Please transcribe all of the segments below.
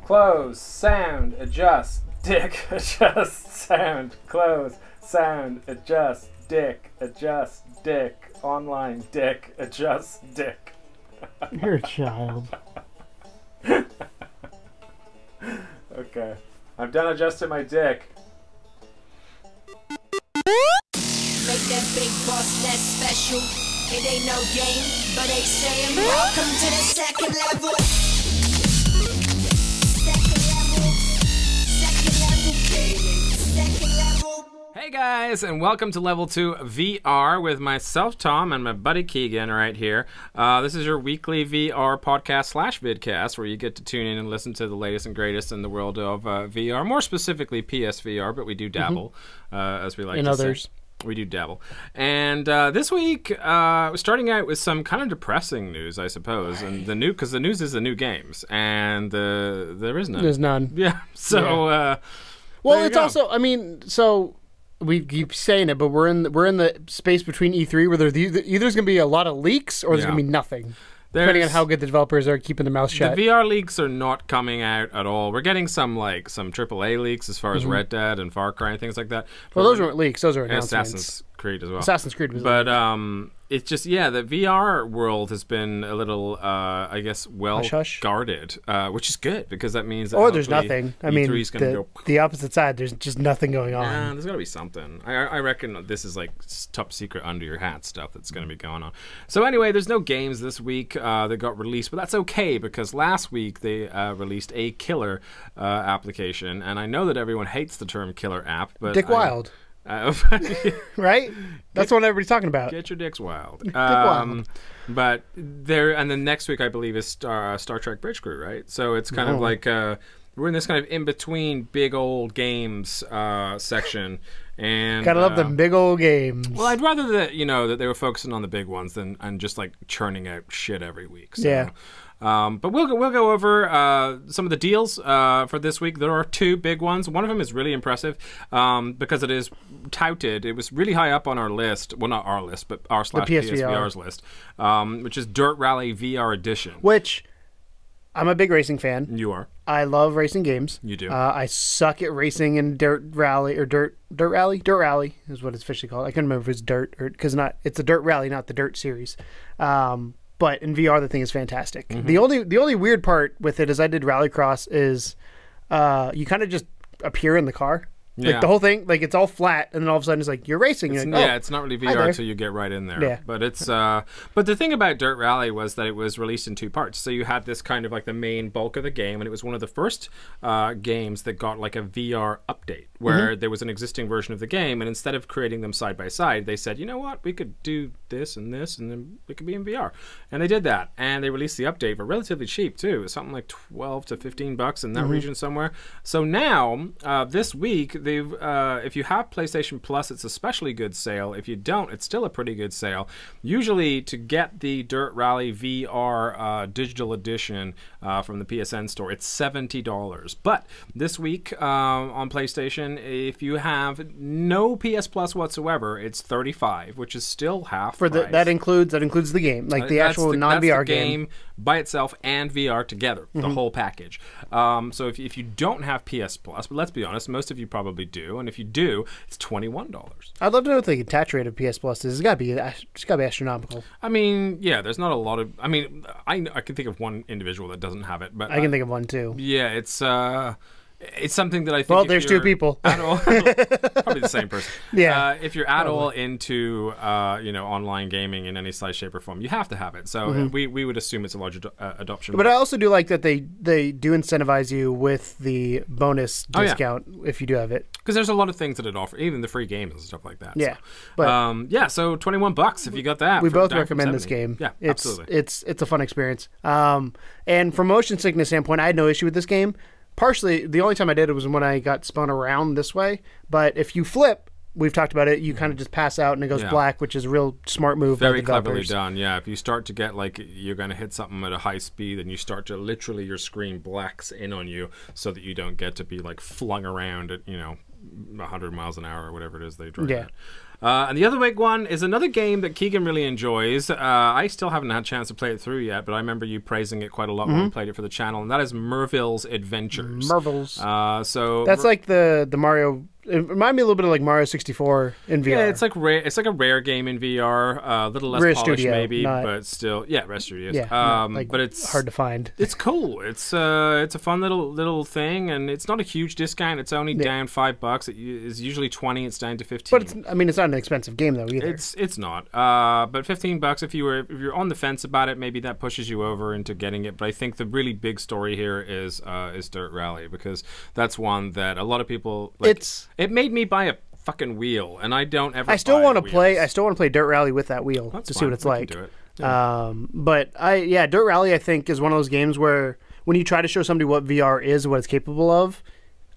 close, sound, adjust, dick, adjust, sound, close, sound, adjust, dick, online, dick, adjust, dick. You're a child. Okay. I'm done adjusting my dick. Make that big boss less special. It ain't no game, but they saying welcome to the second level. Second level gaming. Second level. Hey guys, and welcome to Level 2 VR with myself, Tom, and my buddy Keegan right here. This is your weekly VR podcast / vidcast where you get to tune in and listen to the latest and greatest in the world of VR, more specifically PSVR, but we do dabble, as we like to others. say. We do dabble. And this week, we're starting out with some kind of depressing news, I suppose. And because the news is the new games, and there is none. There's none. Yeah. So, well, it's also, I mean, so we keep saying it, but we're in the space between E3 where there's either going to be a lot of leaks or there's going to be nothing. Depending on how good the developers are keeping their mouth shut. The VR leaks are not coming out at all. We're getting some AAA leaks as far as Red Dead and Far Cry and things like that. Well, those weren't leaks. Those are announcements. Assassin's Creed as well. Assassin's Creed was But it's just, the VR world has been a little, I guess, guarded, which is good because that means that there's nothing. I mean, the opposite side, there's just nothing going on. Yeah, there's got to be something. I reckon this is like top secret under your hat stuff that's going to be going on. So anyway, there's no games this week that got released, but that's okay because last week they released a killer application, and I know that everyone hates the term killer app, but Dick Wilde. Right? That's what everybody's talking about. Get your dicks wild. Dick Wilde. But and then next week I believe is Star Trek Bridge Crew, right? So it's kind of like we're in this kind of in between big old games section, and gotta love them big old games. Well, I'd rather that that they were focusing on the big ones than just like churning out shit every week. So. Yeah. But we'll go over some of the deals for this week. There are two big ones. One of them is really impressive because it is touted. It was really high up on our list. Well, not our list, but r/PSVR's list, which is Dirt Rally VR Edition. Which I'm a big racing fan. You are. I love racing games. You do. I suck at racing in Dirt Rally or Dirt Rally. Dirt Rally is what it's officially called. I can't remember if it's Dirt or because it's a Dirt Rally, not the Dirt series. But in VR, the thing is fantastic. The only weird part with it is I did Rallycross is you kind of just appear in the car. Yeah. Like the whole thing, like it's all flat, and then all of a sudden it's like you're racing. You're like, it's not really VR until you get right in there. Yeah. But it's but the thing about Dirt Rally was that it was released in two parts. So you had this kind of like the main bulk of the game, and it was one of the first games that got like a VR update where there was an existing version of the game, and instead of creating them side by side, they said, you know what, we could do this, and then it could be in VR. And they did that, and they released the update for relatively cheap too. It was something like $12 to $15 in that region somewhere. So now this week they've if you have PlayStation Plus, it's a especially good sale. If you don't, it's still a pretty good sale. Usually to get the Dirt Rally VR digital edition from the PSN store, it's $70. But this week on PlayStation, if you have no PS Plus whatsoever, it's $35, which is still half price. That includes the game, like the actual non-VR game by itself and VR together, the whole package. So if you don't have PS Plus, but let's be honest, most of you probably do, and if you do, it's $21. I'd love to know what the attach rate of PS Plus is. It's got to be astronomical. I mean, yeah, there's not a lot of. I mean, I can think of one individual that doesn't have it, but I can think of one too. Yeah, it's something that I think. Well, there's two people. Probably the same person. Yeah. If you're at all into online gaming in any size, shape, or form, you have to have it. So we would assume it's a large adoption. But I also do like that they do incentivize you with the bonus discount if you do have it. Because there's a lot of things that it offers, even the free games and stuff like that. Yeah. So. But so $21 if you got that. We both recommend this game. Yeah, absolutely. It's a fun experience. And from motion sickness standpoint, I had no issue with this game. Partially, the only time I did it was when I got spun around this way. But if you flip, we've talked about it, you kind of just pass out and it goes black, which is a real smart move. Very cleverly done, yeah. If you start to get like you're going to hit something at a high speed and you start to literally your screen blacks in on you so that you don't get to be like flung around at, 100 miles an hour or whatever it is they drive at. And the other big one is another game that Keegan really enjoys. I still haven't had a chance to play it through yet, but I remember you praising it quite a lot when we played it for the channel, and that is Merville's Adventures. Merville's. So that's like the Mario. It reminded me a little bit of like Mario 64 in VR. Yeah, it's like rare. It's like a rare game in VR. A little less Rare polished, Studio, maybe, not- but still, yeah, Rare Studios. Yeah, like but it's hard to find. It's cool. It's a fun little thing, and it's not a huge discount. It's only down $5. It is usually 20. It's down to 15. But it's not an expensive game though either. It's not. But $15 if you're on the fence about it, maybe that pushes you over into getting it. But I think the really big story here is Dirt Rally, because that's one that a lot of people like. It made me buy a fucking wheel, and I don't ever. I still want to play. I still want to play Dirt Rally with that wheel to see what it's like. Do it. Yeah. But Dirt Rally I think is one of those games where when you try to show somebody what VR is and what it's capable of.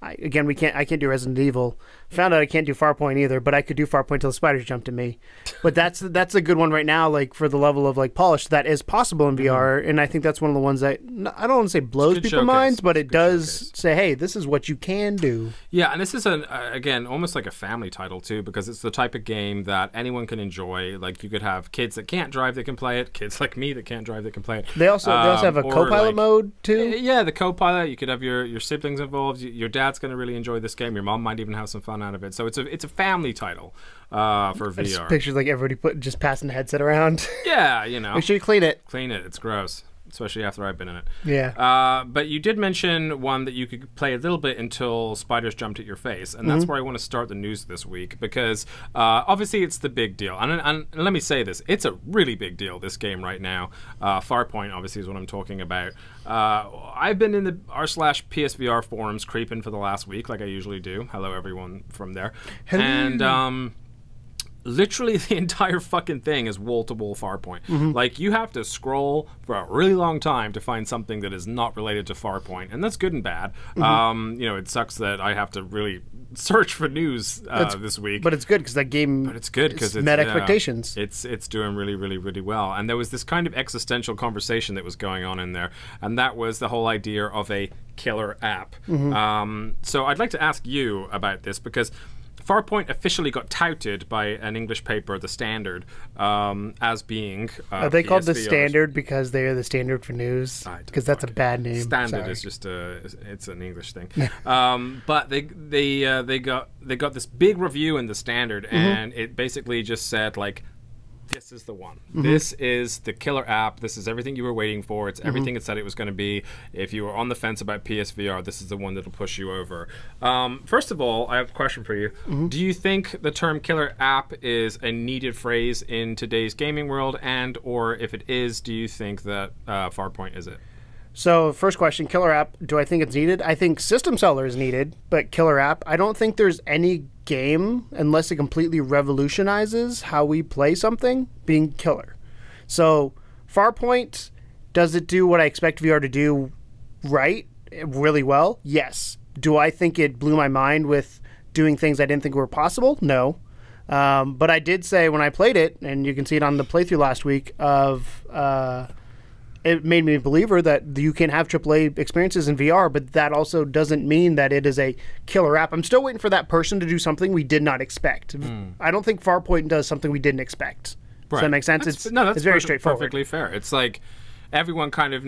I can't do Resident Evil. Found out I can't do Farpoint either, but I could do Farpoint till the spiders jumped at me. But that's a good one right now, like for the level of like polish that is possible in VR, and I think that's one of the ones that I don't want to say blows people's minds, but it does say, hey, this is what you can do. Yeah, and this is again almost like a family title too, because it's the type of game that anyone can enjoy. Like you could have kids that can't drive that can play it, kids like me that can't drive that can play it. They also have a co-pilot mode too. Yeah, the co-pilot. You could have your siblings involved. Your dad's going to really enjoy this game. Your mom might even have some fun out of it. So it's a family title for VR. Just pictures like everybody just passing the headset around. Yeah, you know. Make sure you clean it. Clean it. It's gross, especially after I've been in it. Yeah. But you did mention one that you could play a little bit until spiders jumped at your face, and that's where I want to start the news this week, because obviously it's the big deal. And let me say this: it's a really big deal. This game right now, Farpoint obviously is what I'm talking about. I've been in the r/PSVR forums creeping for the last week, like I usually do. Hello, everyone from there. Hello. And literally the entire fucking thing is wall-to-wall Farpoint. Like, you have to scroll for a really long time to find something that is not related to Farpoint, and that's good and bad. You know, it sucks that I have to really search for news this week. But it's good because that game. But it's good because it's met expectations. It's doing really, really, really well. And there was this kind of existential conversation that was going on in there, and that was the whole idea of a killer app. So I'd like to ask you about this, because Farpoint officially got touted by an English paper, The Standard, as being Are they called The PSVR's Standard because they are the standard for news? Because that's a bad name. Standard is just it's an English thing. But they got this big review in The Standard, and it basically just said, like, this is the one. This is the killer app. This is everything you were waiting for. It's everything it said it was going to be. If you were on the fence about PSVR, this is the one that'll push you over. First of all, I have a question for you. Do you think the term killer app is a needed phrase in today's gaming world? And, or if it is, do you think that Farpoint is it? So, first question, killer app, do I think it's needed? I think system seller is needed, but killer app, I don't think there's any game, unless it completely revolutionizes how we play something, being killer. So, Farpoint, does it do what I expect VR to do right, really well? Yes. Do I think it blew my mind with doing things I didn't think were possible? No. But I did say when I played it, and you can see it on the playthrough last week, it made me a believer that you can have AAA experiences in VR, but that also doesn't mean that it is a killer app. I'm still waiting for that person to do something we did not expect. I don't think Farpoint does something we didn't expect. Does that make sense? It's very straightforward. Perfectly fair. It's like everyone kind of...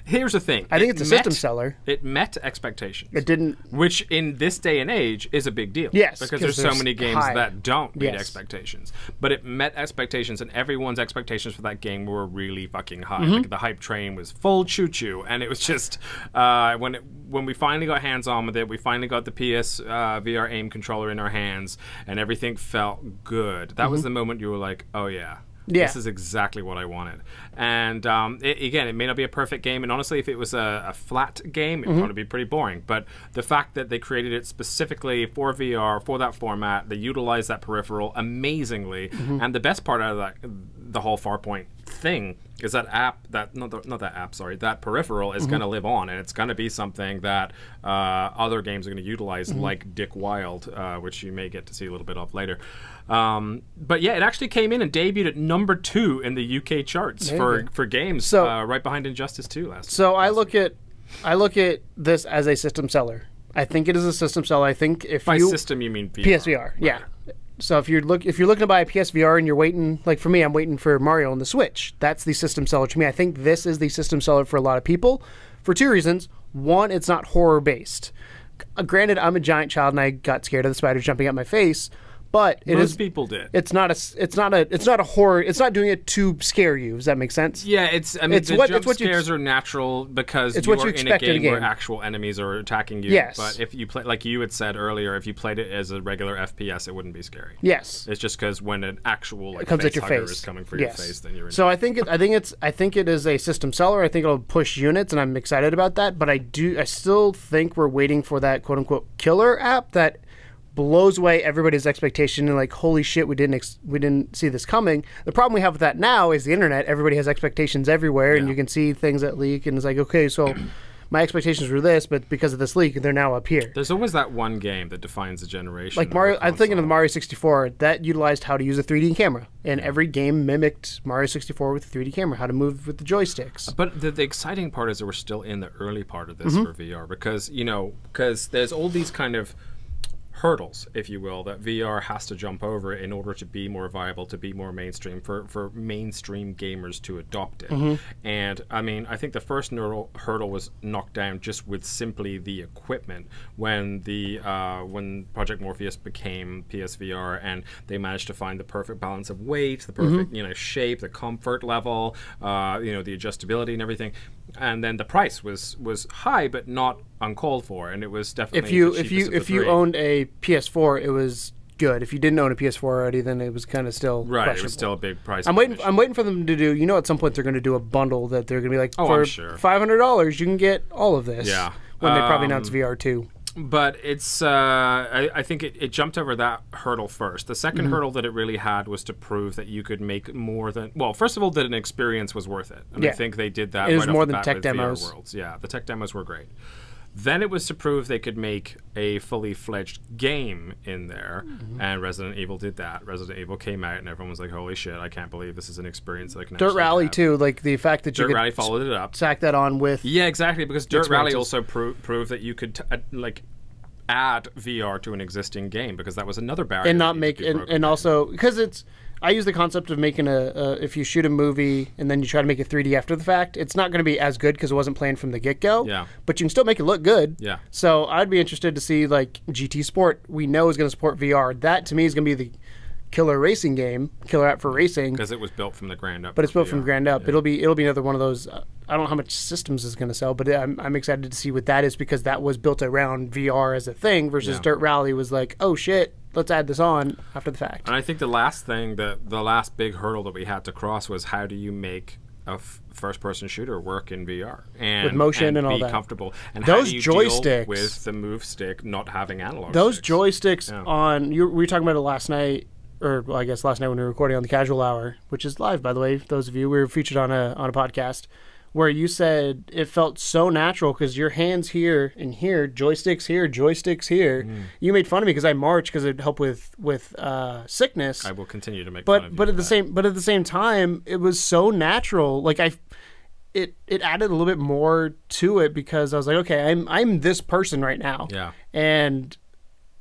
Here's the thing. I think it's a system seller. It met expectations. It didn't... Which, in this day and age, is a big deal. Yes. Because there's so many games that don't meet Yes. expectations. But it met expectations, and everyone's expectations for that game were really fucking high. Like, the hype train was full choo-choo, and it was just... when we finally got hands-on with it, we finally got the PSVR aim controller in our hands, and everything felt good. That was the moment you were like, oh, yeah. This is exactly what I wanted. And again, it may not be a perfect game, and honestly, if it was a flat game, it'd probably be pretty boring. But the fact that they created it specifically for VR, for that format, they utilized that peripheral amazingly. And the best part out of that, the whole Farpoint thing, is that app, that peripheral is going to live on, and it's going to be something that other games are going to utilize, like Dick Wilde, which you may get to see a little bit of later. But yeah, it actually came in and debuted at number 2 in the UK charts for games, right behind Injustice 2 last. So I look at this as a system seller. I think it is a system seller. I think if by system you mean VR. PSVR, yeah. So if you're looking to buy a PSVR and you're waiting, like for me, I'm waiting for Mario on the Switch. That's the system seller to me. I think this is the system seller for a lot of people for two reasons. One, it's not horror based. Granted, I'm a giant child and I got scared of the spiders jumping at my face. But most people did. It's not a horror. It's not doing it to scare you. Does that make sense? Yeah, the jump scares are natural because you are in a game where actual enemies are attacking you. Yes. But if you play, like you had said earlier, if you played it as a regular FPS, it wouldn't be scary. Yes. It's just because when an actual it comes at your face is coming for your face, then you're in. So I think it is a system seller. I think it'll push units, and I'm excited about that. But I still think we're waiting for that quote unquote killer app that blows away everybody's expectation and like, holy shit, we didn't see this coming. The problem we have with that now is the internet. Everybody has expectations everywhere, and you can see things that leak, and it's like, okay, so my expectations were this, but because of this leak, they're now up here. There's always that one game that defines a generation. Like Mario, I'm thinking of the Mario 64 that utilized how to use a 3D camera, and every game mimicked Mario 64 with a 3D camera, how to move with the joysticks. But the exciting part is that we're still in the early part of this for VR because there's all these kind of hurdles, if you will, that VR has to jump over in order to be more viable, to be more mainstream, for mainstream gamers to adopt it. And I mean, I think the first hurdle was knocked down just with simply the equipment when when Project Morpheus became PSVR, and they managed to find the perfect balance of weight, the perfect shape, the comfort level, the adjustability and everything. And then the price was high, but not uncalled for, and it was definitely if you owned a PS4, it was good. If you didn't own a PS4 already, then it was kind of still right. It was still a big price. I'm waiting for them to do. At some point they're going to do a bundle that they're going to be like, for I'm sure. $500 you can get all of this. Yeah. When they probably announce VR 2. But it's I think it jumped over that hurdle first. The second hurdle that it really had was to prove that you could make more than... Well, first of all, that an experience was worth it. And I think they did that it was right more off the than bat tech with demos. VR Worlds. Yeah, the tech demos were great. Then it was to prove they could make a fully fledged game in there, and Resident Evil did that. Resident Evil came out, and everyone was like, "Holy shit! I can't believe this is an experience that I can." Dirt Rally have. Too, like the fact that Dirt Rally followed it up. Sack that on with exactly, because Dirt Rally also proved that you could add VR to an existing game, because that was another barrier. And not make and also because I use the concept of making if you shoot a movie and then you try to make it 3D after the fact, it's not going to be as good because it wasn't planned from the get-go. Yeah. But you can still make it look good. Yeah. So I'd be interested to see, like, GT Sport, we know is going to support VR. That, to me, is going to be the killer racing game, killer app for racing. Because it was built from the ground up. But it's built from ground up. Yeah. It'll be another one of those. I don't know how much systems is going to sell, but I'm excited to see what that is, because that was built around VR as a thing versus Dirt Rally was like, oh shit, let's add this on after the fact. And I think the last big hurdle that we had to cross was, how do you make a first-person shooter work in VR and with motion and all be that, comfortable, and those how do you joysticks deal with the move stick not having analog those sticks? Joysticks on we were talking about it last night, or well, I guess last night when we were recording on the Casual Hour, which is live, by the way, for those of you. We were featured on a podcast where you said it felt so natural because your hands here and here, joysticks here. You made fun of me because I march because it helped with sickness. I will continue to make fun of you. But at the same time, it was so natural. Like it added a little bit more to it, because I was like, okay, I'm this person right now. Yeah. And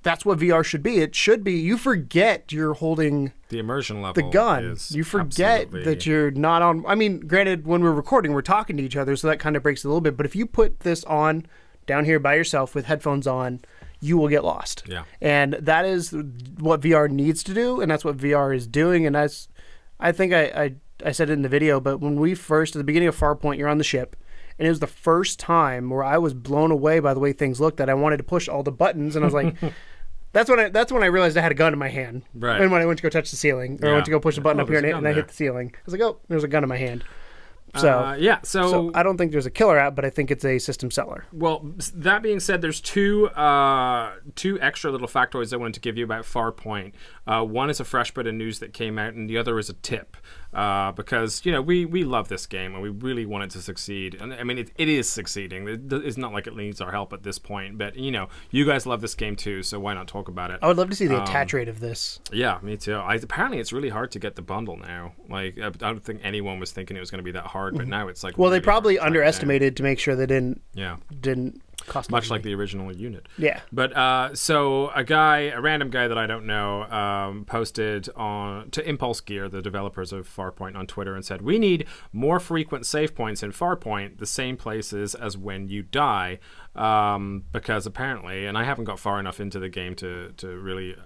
that's what VR should be. It should be, you forget you're holding the immersion level, the gun. You forget that you're not on. I mean, granted, when we're recording, we're talking to each other, so that kind of breaks it a little bit. But if you put this on down here by yourself with headphones on, you will get lost. Yeah. And that is what VR needs to do, and that's what VR is doing. And that's, I think I said it in the video, but when we first, at the beginning of Farpoint, you're on the ship. And it was the first time where I was blown away by the way things looked, that I wanted to push all the buttons, and I was like, that's when I realized I had a gun in my hand. Right. And when I went to go touch the ceiling, or I went to go push the button up here, and I hit the ceiling. I was like, oh, there's a gun in my hand. So so I don't think there's a killer app, but I think it's a system seller. Well, that being said, there's two extra little factoids I wanted to give you about Farpoint. One is a fresh bit of news that came out, and the other is a tip. Because we love this game and we really want it to succeed. And I mean, it is succeeding. It's not like it needs our help at this point, but you guys love this game too, so why not talk about it? I would love to see the attach rate of this. Yeah, me too. Apparently, it's really hard to get the bundle now. Like, I don't think anyone was thinking it was going to be that hard, but now it's like. Well, they probably underestimated to make sure they didn't Cost much like the original unit. Yeah. But so a random guy that I don't know, posted to Impulse Gear, the developers of Farpoint, on Twitter and said, "We need more frequent save points in Farpoint, the same places as when you die." Because apparently, and I haven't got far enough into the game to really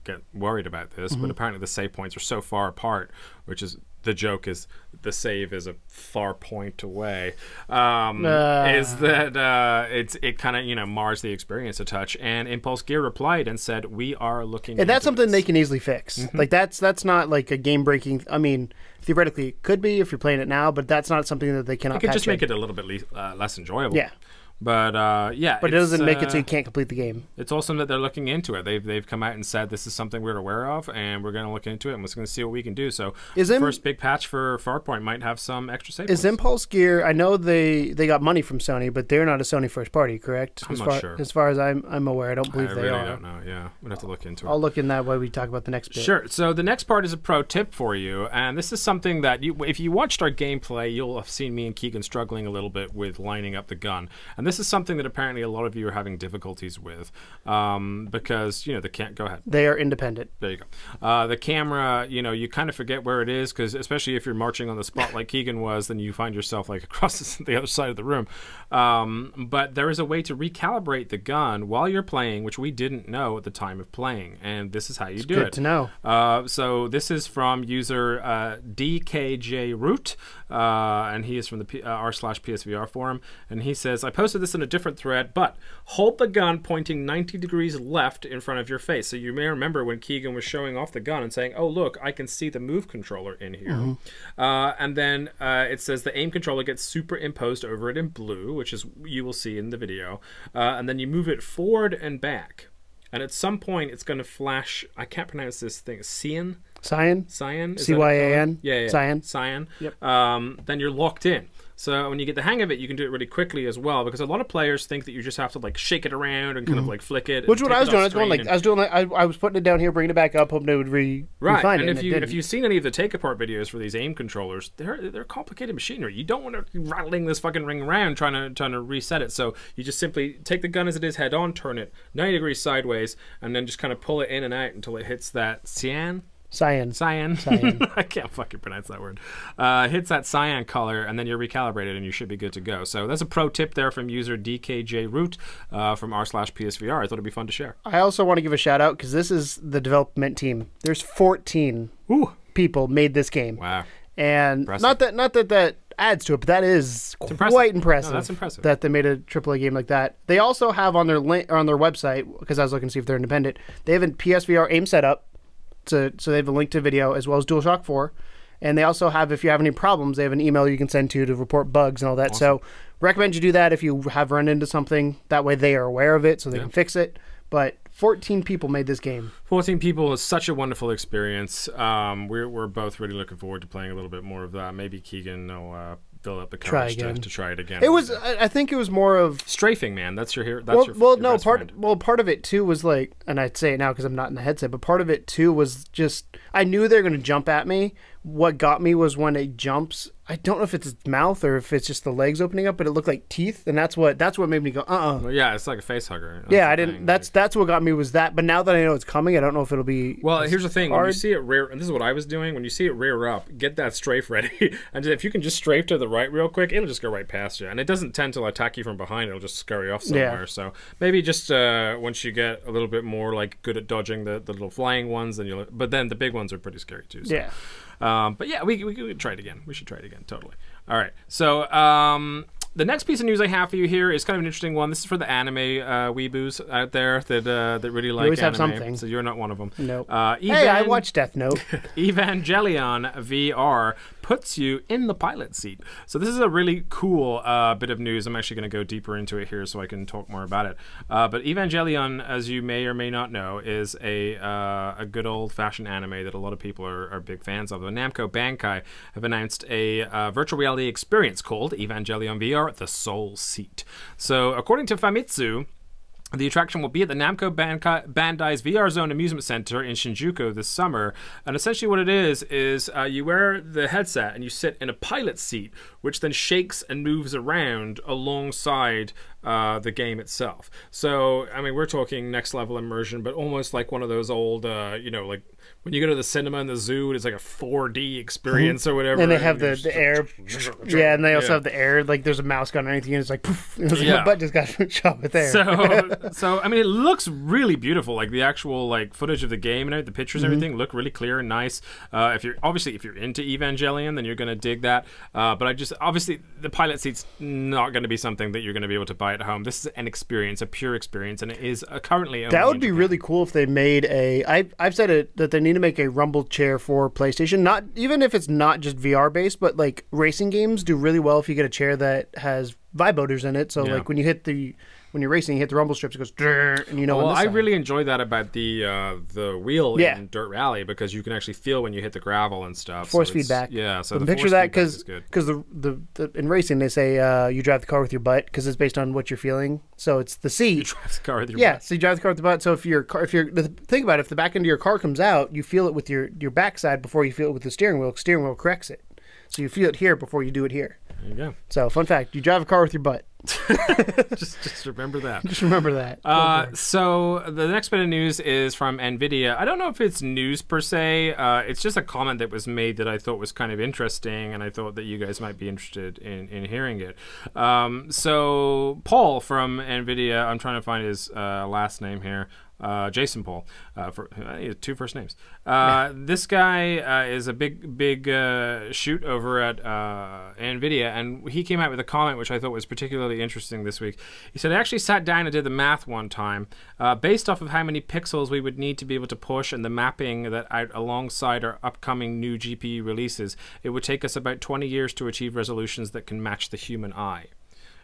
get worried about this, but apparently the save points are so far apart, which is the joke is the save is a far point away, is that it kind of mars the experience a touch. And Impulse Gear replied and said, "We are looking." And that's into something this. they can easily fix. Like that's not like a game breaking. I mean, theoretically it could be if you're playing it now, but that's not something that they cannot. It could patch just make in. it a little bit less enjoyable. Yeah. But yeah, But it doesn't make it so you can't complete the game. It's awesome that they're looking into it. They've come out and said this is something we're aware of, and we're going to look into it, and we're going to see what we can do. So, first big patch for Farpoint might have some extra save points. Impulse Gear? I know they got money from Sony, but they're not a Sony first party, correct? I'm not sure. As far as I'm aware, I don't believe they are. I don't know. Yeah, we'd have to look into it. I'll look in that while we talk about the next bit. Sure. So the next part is a pro tip for you, and this is something that if you watched our gameplay, you'll have seen me and Keegan struggling a little bit with lining up the gun, and this is something that apparently a lot of you are having difficulties with, because they can't go ahead. They are independent. There you go. The camera, you kind of forget where it is, because especially if you're marching on the spot like Keegan was, then you find yourself like across the other side of the room. But there is a way to recalibrate the gun while you're playing, which we didn't know at the time of playing, and this is how you do it. Good to know. So this is from user DKJRoot, and he is from the r/PSVR forum, and he says, "I posted this in a different thread, but hold the gun pointing 90 degrees left in front of your face." So you may remember when Keegan was showing off the gun and saying, "Oh, look, I can see the move controller in here." And then it says the aim controller gets superimposed over it in blue, which is you will see in the video. And then you move it forward and back. And at some point, it's going to flash, I can't pronounce this thing, Cyan? Cyan? Cyan? C-Y-A-N? Yeah. Cyan? Cyan. Yep. Then you're locked in. So when you get the hang of it, you can do it really quickly as well, because a lot of players think that you just have to like shake it around and kind of like flick it. Which is what I was doing. I was putting it down here, bringing it back up, hoping it would refine and it. if you've seen any of the take apart videos for these aim controllers, they're complicated machinery. You don't want to be rattling this fucking ring around trying to reset it. So you just simply take the gun as it is, head on, turn it 90 degrees sideways, and then just kind of pull it in and out until it hits that cyan. Cyan. I can't fucking pronounce that word. Hits that cyan color, and then you're recalibrated, and you should be good to go. So that's a pro tip there from user DKJRoot from r/PSVR. I thought it'd be fun to share. I also want to give a shout out because this is the development team. There's 14 people made this game. Wow. And not that adds to it, but that is quite impressive. No, that's impressive. That they made a AAA game like that. They also have on their website, because I was looking to see if they're independent, they have a PSVR aim setup. So they have a link to video as well as DualShock 4. And they also have, if you have any problems, they have an email you can send to report bugs and all that. Awesome. So recommend you do that if you have run into something. That way they are aware of it so they can fix it. But 14 people made this game. 14 people is such a wonderful experience. We're both really looking forward to playing a little bit more of that. Maybe Keegan will build up the courage to try it again. It was, I think it was more of strafing, man. That's your hero. Part of it too was like, and I'd say it now because I'm not in the headset, but part of it too was just I knew they were going to jump at me. What got me was when it jumps. I don't know if it's its mouth or if it's just the legs opening up, but it looked like teeth, and that's what made me go Well, yeah, it's like a face hugger. That's what got me was that. But now that I know it's coming, I don't know if it'll be. Well, here's the thing: when you see it rear, and this is what I was doing. When you see it rear up, get that strafe ready, and if you can just strafe to the right real quick, it'll just go right past you, and it doesn't tend to attack you from behind. It'll just scurry off somewhere. Yeah. So maybe just once you get a little bit more like good at dodging the little flying ones, then but then the big ones are pretty scary too. So. Yeah. But yeah, we could try it again. We should try it again. Totally. All right. So the next piece of news I have for you here is kind of an interesting one. This is for the anime weeboos out there that really like anime. Have something. So you're not one of them. Nope. Hey, I watched Death Note. Evangelion VR puts you in the pilot seat. So this is a really cool bit of news. I'm actually going to go deeper into it here so I can talk more about it. But Evangelion, as you may or may not know, is a good old-fashioned anime that a lot of people are big fans of. The Namco Bandai have announced a virtual reality experience called Evangelion VR, The Soul Seat. So according to Famitsu, the attraction will be at the Namco Bandai's VR Zone Amusement Center in Shinjuku this summer. And essentially what it is you wear the headset and you sit in a pilot seat, which then shakes and moves around alongside the game itself. So, I mean, we're talking next level immersion, but almost like one of those old, like when you go to the cinema and the zoo, it's like a 4D experience or whatever. And they have the air. Yeah, and they also have the air. Like there's a mouse gun or anything, and it's like poof. And it's like my butt just got shot with air. So I mean, it looks really beautiful. Like the actual like footage of the game and the pictures and everything look really clear and nice. If you're into Evangelion, then you're going to dig that. But obviously the pilot seat's not going to be something that you're going to be able to buy at home. This is an experience, a pure experience, and it is currently only that would be really cool if they made I've said it that they need to make a rumble chair for PlayStation. Not even if it's not just VR based, but like racing games do really well if you get a chair that has vibrators in it. So like when you're racing, you hit the rumble strips, it goes "Drrr," and Well, I really enjoy that about the wheel in Dirt Rally, because you can actually feel when you hit the gravel and stuff. Force feedback. Yeah, so the picture force that because the in racing they say you drive the car with your butt because it's based on what you're feeling. So it's the seat. You drive the car with your butt. So you drive the car with the butt. So think about it, if the back end of your car comes out, you feel it with your backside before you feel it with the steering wheel. Steering wheel corrects it. So you feel it here before you do it here. There you go. So fun fact, you drive a car with your butt. just remember that. Just remember that. So the next bit of news is from Nvidia. I don't know if it's news per se. It's just a comment that was made that I thought was kind of interesting, and I thought that you guys might be interested in hearing it. So Paul from Nvidia, I'm trying to find his last name here. Jason Paul, he has two first names. This guy is a big shoot over at Nvidia, and he came out with a comment which I thought was particularly interesting this week. He said, I actually sat down and did the math one time. Based off of how many pixels we would need to be able to push and the mapping that out alongside our upcoming new GPU releases, it would take us about 20 years to achieve resolutions that can match the human eye.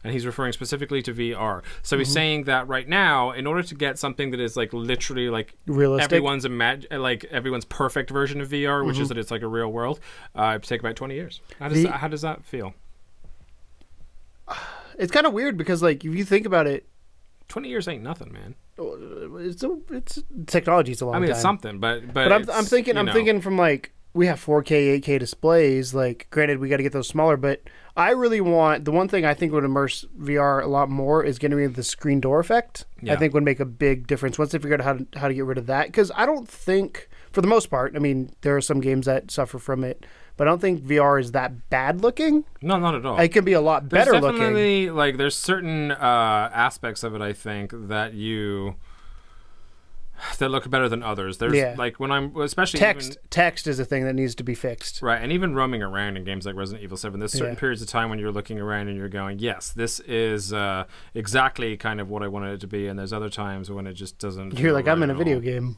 And he's referring specifically to VR. So he's saying that right now, in order to get something that is like literally like realistic, everyone's perfect version of VR, which is that it's like a real world, it would take about 20 years. How does that feel? It's kind of weird because, like, if you think about it, 20 years ain't nothing, man. It's technology's a long time. I mean, it's something, but I'm thinking from like, we have 4K, 8K displays. Like, granted, we got to get those smaller, but I really want, the one thing I think would immerse VR a lot more is getting rid of the screen door effect. I think would make a big difference once they figure out how to get rid of that. Because I don't think, for the most part, I mean, there are some games that suffer from it, but I don't think VR is that bad looking. No, not at all. It can be a lot better looking. Definitely, like, there's certain aspects of it, I think, that look better than others. There's like when I'm especially text is a thing that needs to be fixed. Right, and even roaming around in games like Resident Evil 7, there's certain periods of time when you're looking around and you're going, yes, this is exactly kind of what I wanted it to be, and there's other times when it just doesn't. You're like, I'm in a video game.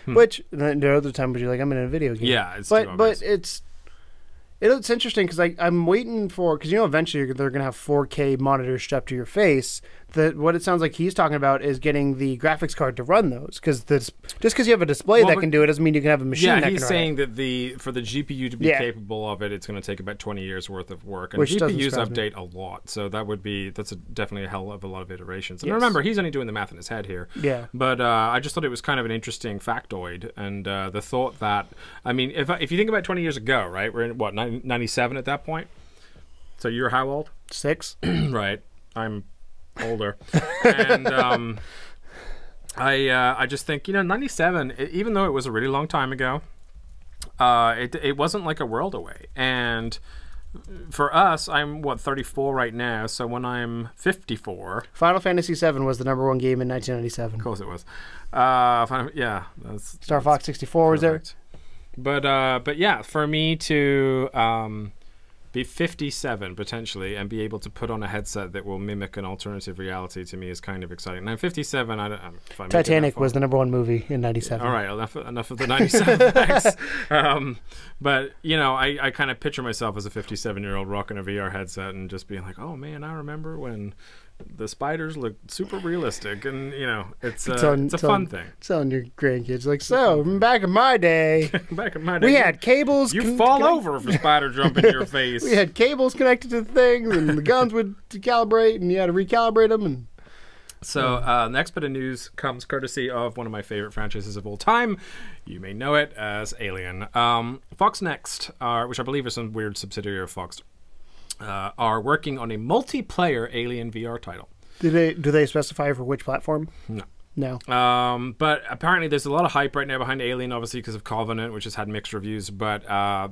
Which there are other times where you're like, I'm in a video game. Yeah, but it's interesting because I'm waiting for, because eventually they're going to have 4K monitors strapped to your face. What it sounds like he's talking about is getting the graphics card to run those, because just because you have a display that can do it doesn't mean you can have a machine that can run it. Yeah, he's saying that for the GPU to be capable of it, it's going to take about 20 years worth of work. And which GPUs update a lot, so that's definitely a hell of a lot of iterations. And remember, he's only doing the math in his head here. Yeah. But I just thought it was kind of an interesting factoid, and the thought that, I mean, if you think about 20 years ago, right, we're in, what, 97 at that point? So you're how old? 6. Right. I'm older. And I just think, 97, even though it was a really long time ago, it wasn't like a world away. And for us, I'm 34 right now, so when I'm 54, Final Fantasy VII was the #1 game in 1997. Of course it was. Star Fox 64 was there. But yeah, for me to be 57 potentially and be able to put on a headset that will mimic an alternative reality, to me is kind of exciting. Now, I'm 57. Titanic was the #1 movie in 97. All right, enough of the 97 facts. But I kind of picture myself as a 57-year-old rocking a VR headset and just being like, oh man, I remember when the spiders look super realistic, and it's a fun thing. Telling your grandkids, like, so back in my day, we had cables. You fall over if a spider jump in your face. We had cables connected to the things, and the guns would calibrate, and you had to recalibrate them. And so next bit of news comes courtesy of one of my favorite franchises of all time. You may know it as Alien. Foxnext, which I believe is some weird subsidiary of Fox, are working on a multiplayer Alien VR title. Do they specify for which platform? No. No. But apparently there's a lot of hype right now behind Alien, obviously because of Covenant, which has had mixed reviews. But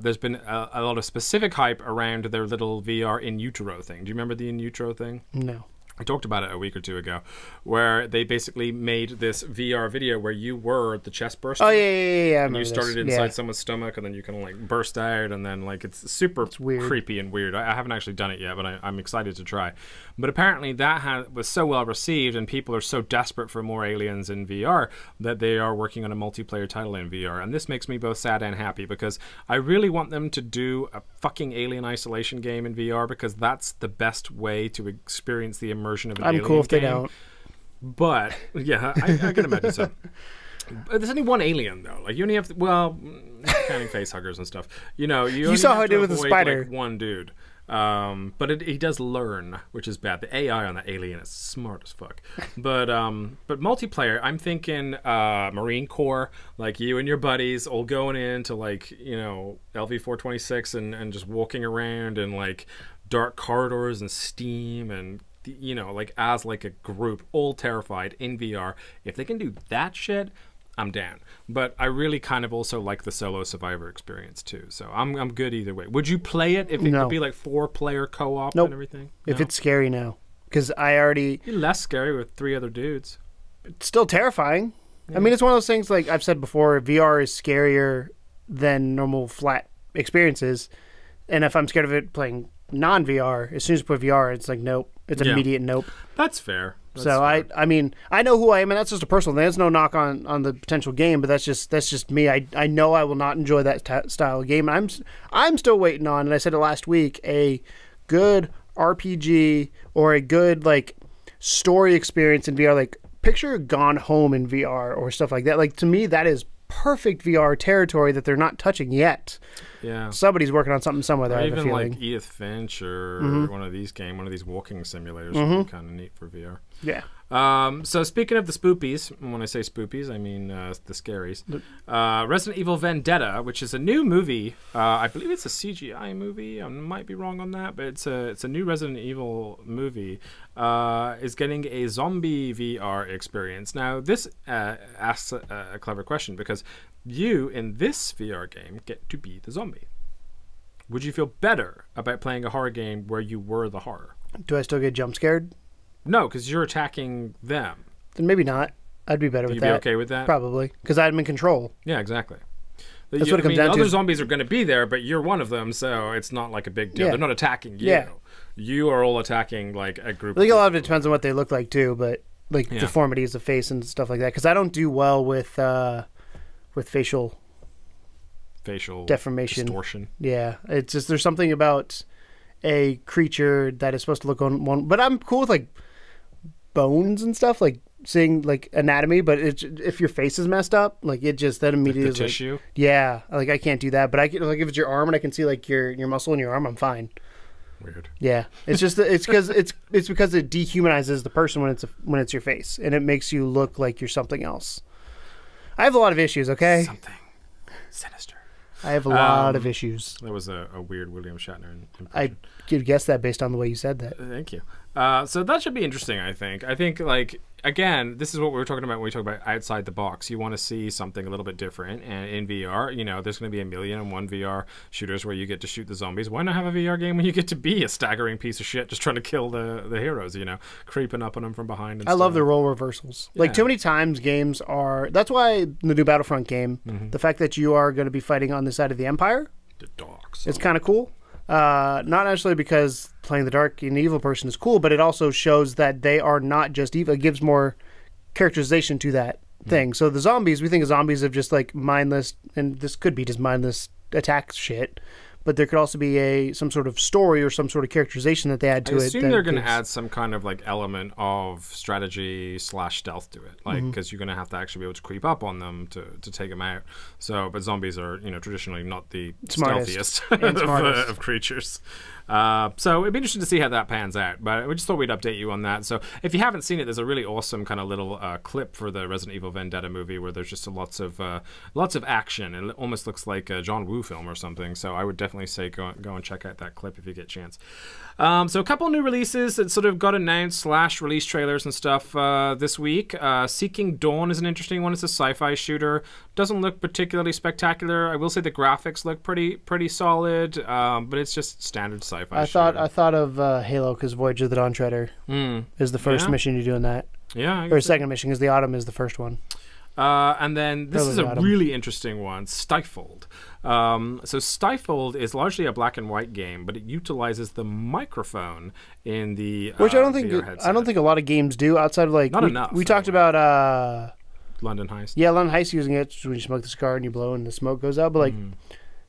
there's been a lot of specific hype around their little VR in utero thing. Do you remember the in utero thing? No. I talked about it a week or two ago, where they basically made this VR video where you were the chest burster. Oh yeah. And you started inside someone's stomach, and then you kind of like burst out, and then like it's super weird. Creepy and weird. I haven't actually done it yet, but I'm excited to try. But apparently that was so well received, and people are so desperate for more aliens in VR that they are working on a multiplayer title in VR. And this makes me both sad and happy because I really want them to do a fucking Alien Isolation game in VR because that's the best way to experience the immersion of an alien cool if game. they don't. But yeah, I can imagine so. But there's only one alien though. Like you only have to, counting face huggers and stuff. You know, you saw how have I did to with the avoid, spider. like, one dude. But he does learn, which is bad. The AI on that alien is smart as fuck. But multiplayer, I'm thinking Marine Corps, like you and your buddies, all going into like LV-426 and just walking around and like dark corridors and steam and like as like a group, all terrified in VR. If they can do that shit, I'm down. But I really kind of also like the solo survivor experience too. So I'm good either way. Would you play it if it could be like 4-player co-op and everything? No? If it's scary, no. Because I already... You're less scary with 3 other dudes. It's still terrifying. Yeah. I mean, it's one of those things, like I've said before, VR is scarier than normal flat experiences. And if I'm scared of it playing non-VR, as soon as you put VR, it's like, nope. It's an immediate nope. That's fair. So I mean, I know who I am, and that's just a personal thing. There's no knock on the potential game, but that's just me. I know I will not enjoy that style of game. I'm still waiting on, and I said it last week, a good RPG or a good like story experience in VR. Like picture Gone Home in VR or stuff like that. Like to me, that is perfect VR territory that they're not touching yet. Yeah, somebody's working on something somewhere there. Or even like Edith Finch or one of these walking simulators would be kind of neat for VR. Yeah. So speaking of the spoopies, when I say spoopies, I mean the scaries. Resident Evil Vendetta, which is a new movie. I believe it's a CGI movie. I might be wrong on that, but it's a new Resident Evil movie. Is getting a zombie VR experience. Now this asks a clever question because you in this VR game get to be the zombie. Would you feel better about playing a horror game where you were the horror? Do I still get jump scared? No, because you're attacking them. Then maybe not. I'd be better with that. You'd be okay with that? Probably, because I'm in control. Yeah, exactly. That's what it comes down to. Other zombies are going to be there, but you're one of them, so it's not like a big deal. Yeah. They're not attacking you. Yeah. You are all attacking like a group. I think a lot of it depends on what they look like too, but like deformities of face and stuff like that. Because I don't do well with facial deformation, distortion. Yeah, it's just there's something about a creature that is supposed to look on one, but I'm cool with like bones and stuff, like seeing like anatomy. But if your face is messed up, like it just that immediately like the tissue. Like, yeah, like I can't do that. But I can, like if it's your arm and I can see like your muscle in your arm, I'm fine. Weird. Yeah, it's just it's because it dehumanizes the person when it's your face, and it makes you look like you're something else. I have a lot of issues. Okay. Something sinister. I have a lot of issues. That was a weird William Shatner impression. I could guess that based on the way you said that. Thank you. So that should be interesting, I think. I think, like, again, this is what we were talking about when we talk about outside the box. You want to see something a little bit different. And in VR, there's going to be 1,000,001 VR shooters where you get to shoot the zombies. Why not have a VR game when you get to be a staggering piece of shit just trying to kill the heroes, creeping up on them from behind and I love the role reversals. Yeah. Like, too many times games are... That's why the new Battlefront game, the fact that you are going to be fighting on the side of the Empire... The dogs. It's kind of cool. Not necessarily because playing the dark and evil person is cool, but it also shows that they are not just evil. It gives more characterization to that thing. So the zombies, we think of zombies of just like mindless, and this could be just mindless attack shit, but there could also be some sort of story or some sort of characterization that they add to it. I assume they're going to add some kind of like element of strategy / stealth to it, like because you're going to have to actually be able to creep up on them to take them out. So, but zombies are traditionally not the stealthiest of creatures. So it'd be interesting to see how that pans out. But we just thought we'd update you on that. So if you haven't seen it, there's a really awesome kind of little clip for the Resident Evil Vendetta movie where there's just lots of action, and it almost looks like a John Woo film or something. So I would definitely definitely say go and check out that clip if you get a chance. So a couple new releases that sort of got announced / release trailers and stuff this week. Seeking Dawn is an interesting one. It's a sci-fi shooter. Doesn't look particularly spectacular. I will say the graphics look pretty solid, but it's just standard sci-fi. I thought of Halo because Voyage of the Dawn Treader is the first mission you do in that. Yeah, or second mission because the Autumn is the first one. And then this is a really interesting one, Stifled. So Stifled is largely a black and white game, but it utilizes the microphone in the which I don't think a lot of games do outside of like not enough. We talked about London Heist. Yeah, London Heist using it when you smoke the cigar and you blow and the smoke goes out. But like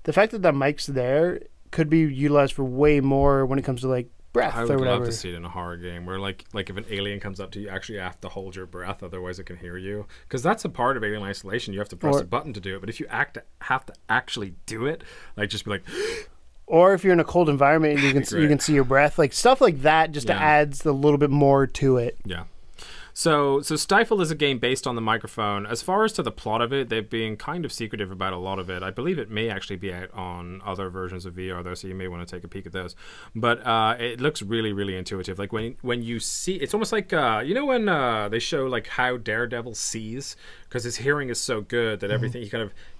the fact that the mic's there could be utilized for way more when it comes to like breath I or would whatever. love to see it in a horror game where like if an alien comes up to you, you actually have to hold your breath, otherwise it can hear you. Because that's a part of Alien Isolation. You have to press a button to do it. But if you have to actually do it, like just be like. Or if you're in a cold environment and you can see your breath, like stuff like that just adds a little bit more to it. Yeah. So Stifled is a game based on the microphone. As far as to the plot of it, they've been kind of secretive about a lot of it. I believe it may actually be out on other versions of VR, though, so you may want to take a peek at those. But it looks really, really intuitive. Like when you see, it's almost like you know when they show like how Daredevil sees, because his hearing is so good that everything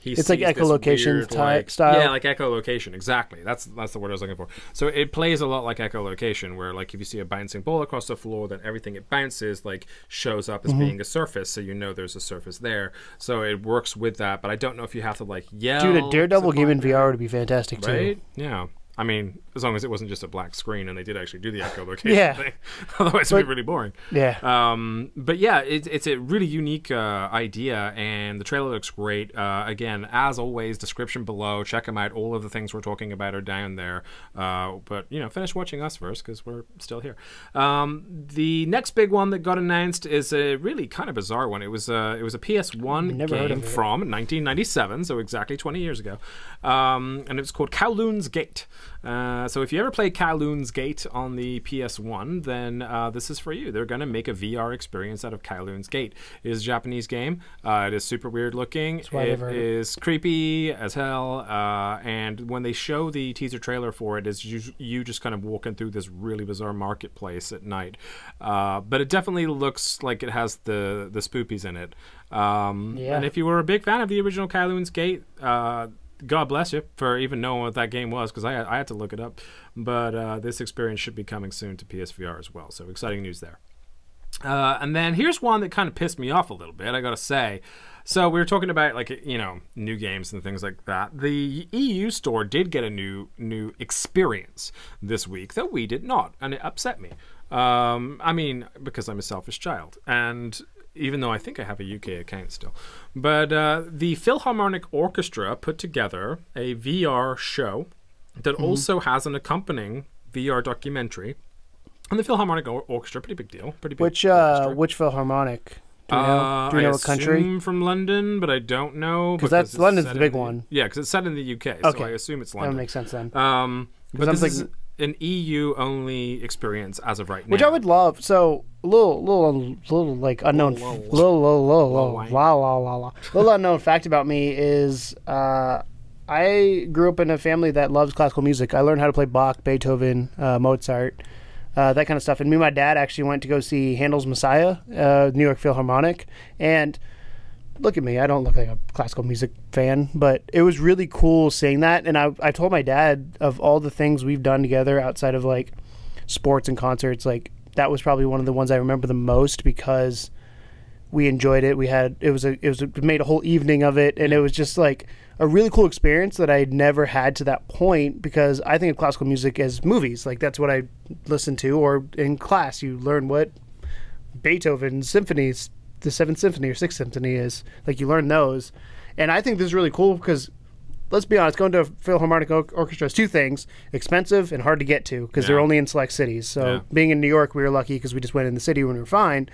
it's like echolocation style. Yeah, like echolocation. Exactly. That's the word I was looking for. So it plays a lot like echolocation, where like if you see a bouncing ball across the floor, then everything it bounces like shows up as being a surface, so you know there's a surface there. So it works with that, but I don't know if you have to like yell. Dude, a Daredevil game in VR would be fantastic too. Right? Yeah. I mean, as long as it wasn't just a black screen and they did actually do the echolocation thing. Otherwise, it would be really boring. Yeah. But yeah, it's a really unique idea, and the trailer looks great. Again, as always, description below. Check them out. All of the things we're talking about are down there. But, finish watching us first because we're still here. The next big one that got announced is a really kind of bizarre one. It was a PS1 game from 1997, so exactly 20 years ago. And it was called Kowloons Gate. So if you ever play Kowloons Gate on the PS1, then this is for you. They're going to make a VR experience out of Kowloons Gate. It is a Japanese game. It is super weird looking. It is creepy as hell. And when they show the teaser trailer for it, it's you just kind of walking through this really bizarre marketplace at night. But it definitely looks like it has the spoopies in it. And if you were a big fan of the original Kowloons Gate, God bless you for even knowing what that game was, because I had to look it up. But this experience should be coming soon to PSVR as well. So exciting news there. And then here's one that kind of pissed me off a little bit, I gotta say. So we were talking about new games and things like that. The EU store did get a new experience this week, though we did not, and it upset me. I mean, because I'm a selfish child, and even though I think I have a UK account still. But the Philharmonic Orchestra put together a VR show that also has an accompanying VR documentary. And the Philharmonic Orchestra, pretty big deal. Pretty big. Which Philharmonic? Do you know what country? I assume from London, but I don't know. Because London's the big one. Yeah, because it's set in the UK, so I assume it's London. That makes sense then. But this is an EU-only experience as of right now. Which I would love. So, little like unknown, little unknown fact about me is I grew up in a family that loves classical music. I learned how to play Bach, Beethoven, Mozart, that kind of stuff. And me and my dad actually went to go see Handel's Messiah, New York Philharmonic, and look at me, I don't look like a classical music fan, but it was really cool seeing that. And I told my dad, of all the things we've done together outside of like sports and concerts, like that was probably one of the ones I remember the most because we enjoyed it. We made a whole evening of it, and it was just like a really cool experience that I never had to that point, because I think of classical music as movies. Like that's what I listen to, or in class you learn what Beethoven's symphonies, the 7th Symphony or 6th Symphony is. Like you learn those. And I think this is really cool because, let's be honest, going to a Philharmonic Orchestra is two things: expensive and hard to get to, because they're only in select cities. So being in New York, we were lucky because we just went in the city when we were fine.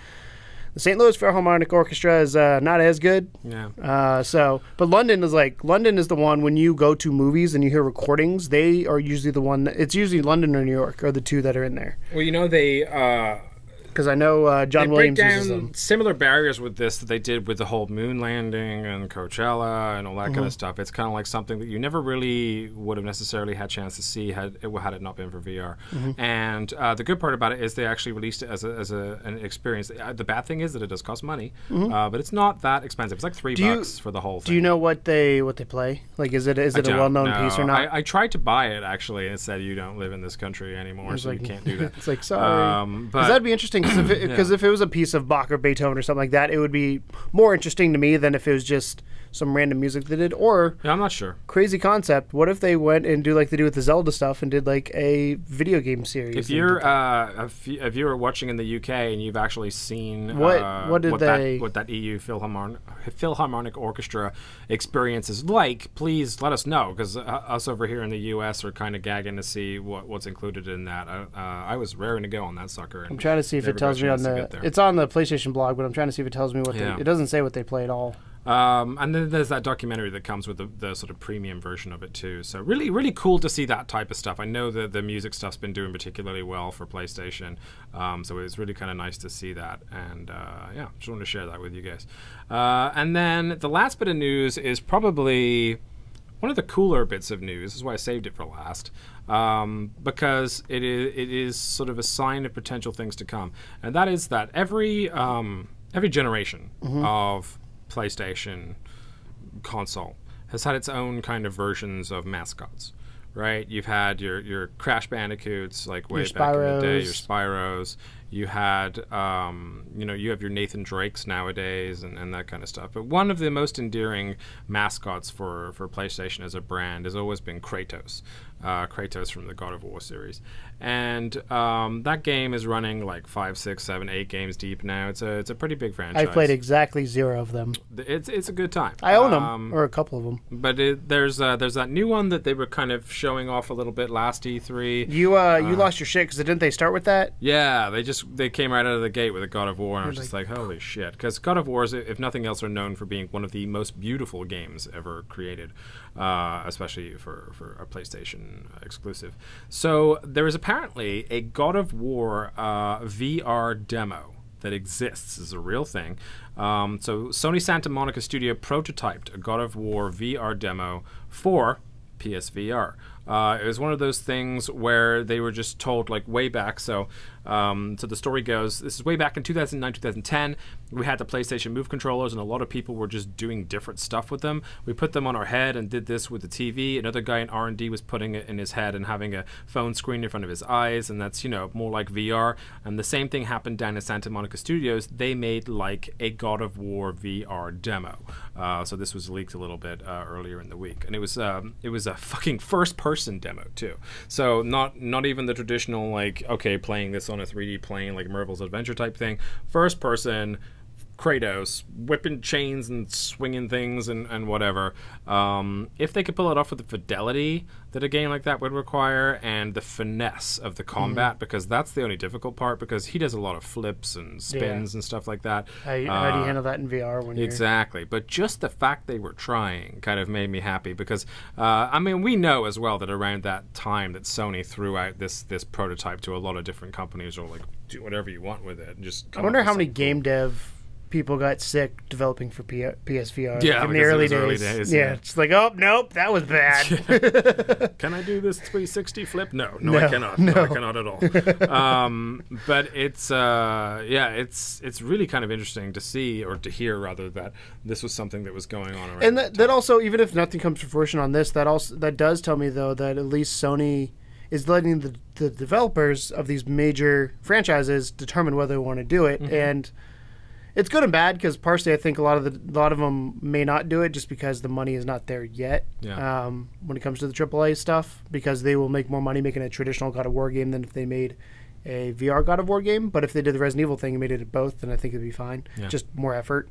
The St. Louis Philharmonic Orchestra is not as good. But London is the one, when you go to movies and you hear recordings, they are usually the one. It's usually London or New York are the two that are in there. Well, Because I know John they Williams break uses down them. similar barriers with this that they did with the whole moon landing and Coachella and all that kind of stuff. It's kind of like something that you never really would have necessarily had a chance to see had it not been for VR. And the good part about it is they actually released it as an experience. The bad thing is that it does cost money, but it's not that expensive. It's like $3 for the whole thing. Do you know what they play? Like, is it a well-known piece or not? I tried to buy it actually, and it said you don't live in this country anymore, so you can't do that. It's like, sorry. Because that'd be interesting. Because if it was a piece of Bach or Beethoven or something like that, it would be more interesting to me than if it was just some random music they did. Or I'm not sure. Crazy concept. What if they went and do like they do with the Zelda stuff and did like a video game series? If you're if you were watching in the UK and you've actually seen what that EU Philharmonic Orchestra experience is like, please let us know, because us over here in the US are kind of gagging to see what's included in that. I was raring to go on that sucker. And I'm trying to see if it tells me on it's on the PlayStation blog, but I'm trying to see if it tells me what it doesn't say what they play at all. And then there's that documentary that comes with the sort of premium version of it too. So really, really cool to see that type of stuff. I know that the music stuff's been doing particularly well for PlayStation, so it's really kind of nice to see that. And yeah, just wanted to share that with you guys. And then the last bit of news is probably one of the cooler bits of news. This is why I saved it for last, because it is sort of a sign of potential things to come, and that is that every generation of PlayStation console has had its own kind of versions of mascots, right? You've had your Crash Bandicoots, like way back in the day, your Spyros. You had, you have your Nathan Drakes nowadays and that kind of stuff. But one of the most endearing mascots for PlayStation as a brand has always been Kratos. Kratos from the God of War series. And that game is running like 5, 6, 7, 8 games deep now. It's a pretty big franchise. I've played exactly 0 of them. It's a good time. I own them, or a couple of them. But there's that new one that they were kind of showing off a little bit last E3. You lost your shit because didn't they start with that? Yeah, they came right out of the gate with a God of War, and I was just like, holy shit. Because God of War, if nothing else, are known for being one of the most beautiful games ever created, especially for a PlayStation exclusive. So there is apparently a God of War VR demo that exists. Is a real thing. So Sony Santa Monica Studio prototyped a God of War VR demo for PSVR. It was one of those things where they were just told, like, way back. So the story goes, this is way back in 2009, 2010. We had the PlayStation Move controllers, and a lot of people were just doing different stuff with them. We put them on our head and did this with the TV. Another guy in R&D was putting it in his head and having a phone screen in front of his eyes, and that's, more like VR. And the same thing happened down at Santa Monica Studios. They made, like, a God of War VR demo. So this was leaked a little bit earlier in the week. And it was a fucking first-person demo, too. So not even the traditional, like, okay, playing this on a 3D plane, like Marvel's Adventure type thing. First-person Kratos whipping chains and swinging things and whatever. If they could pull it off with the fidelity that a game like that would require and the finesse of the combat, because that's the only difficult part, because he does a lot of flips and spins and stuff like that. How do you handle that in VR? Exactly. But just the fact they were trying kind of made me happy, because we know as well that around that time that Sony threw out this prototype to a lot of different companies, or like, do whatever you want with it. Just I wonder how many game dev people got sick developing for PSVR in the early days. Yeah, it's like, oh, nope, that was bad. Can I do this 360 flip? No, I cannot. No, I cannot at all. But it's really kind of interesting to see, or to hear rather, that this was something that was going on around. And that also, even if nothing comes to fruition on this, that does tell me, though, that at least Sony is letting the developers of these major franchises determine whether they want to do it. And it's good and bad, because partially I think a lot of them may not do it just because the money is not there yet. Yeah. When it comes to the AAA stuff, because they will make more money making a traditional God of War game than if they made a VR God of War game. But if they did the Resident Evil thing and made it both, then I think it'd be fine. Yeah. Just more effort,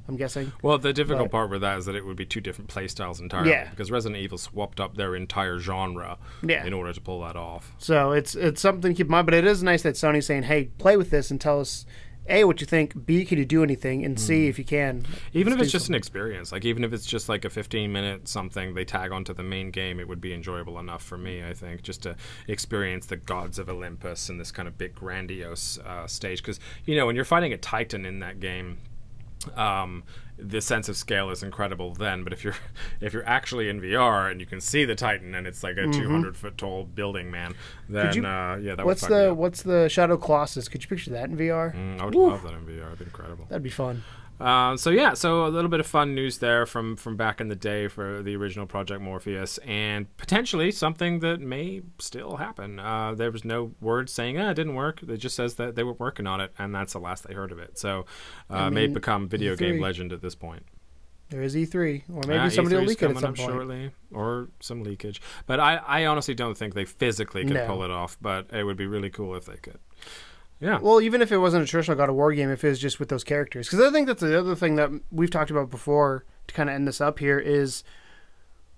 I'm guessing. Well, the difficult part with that is that it would be two different play styles entirely. Yeah. Because Resident Evil swapped up their entire genre in order to pull that off. So it's something to keep in mind. But it is nice that Sony's saying, hey, play with this and tell us A, what you think, B, can you do anything, and C, if you can. Even if it's just an experience, like even if it's just like a 15-minute something they tag onto the main game, it would be enjoyable enough for me, I think, just to experience the gods of Olympus and this kind of big grandiose stage. Because, you know, when you're fighting a Titan in that game, the sense of scale is incredible then, but if you're actually in VR and you can see the Titan and it's like a 200-foot tall building, man, then yeah, that would fuck me up. What's the Shadow Colossus? Could you picture that in VR? I would love that in VR. It'd be incredible. That'd be fun. So yeah, so a little bit of fun news there from back in the day for the original Project Morpheus, and potentially something that may still happen. There was no word saying it didn't work. It just says that they were working on it, and that's the last they heard of it. So may become video game legend at this point. There is E3, or maybe somebody will leak it at some point. Shortly, or some leakage. But I honestly don't think they physically could pull it off, but it would be really cool if they could. Yeah. Well, even if it wasn't a traditional God of War game, if it was just with those characters. Because I think that's the other thing that we've talked about before to kind of end this up here is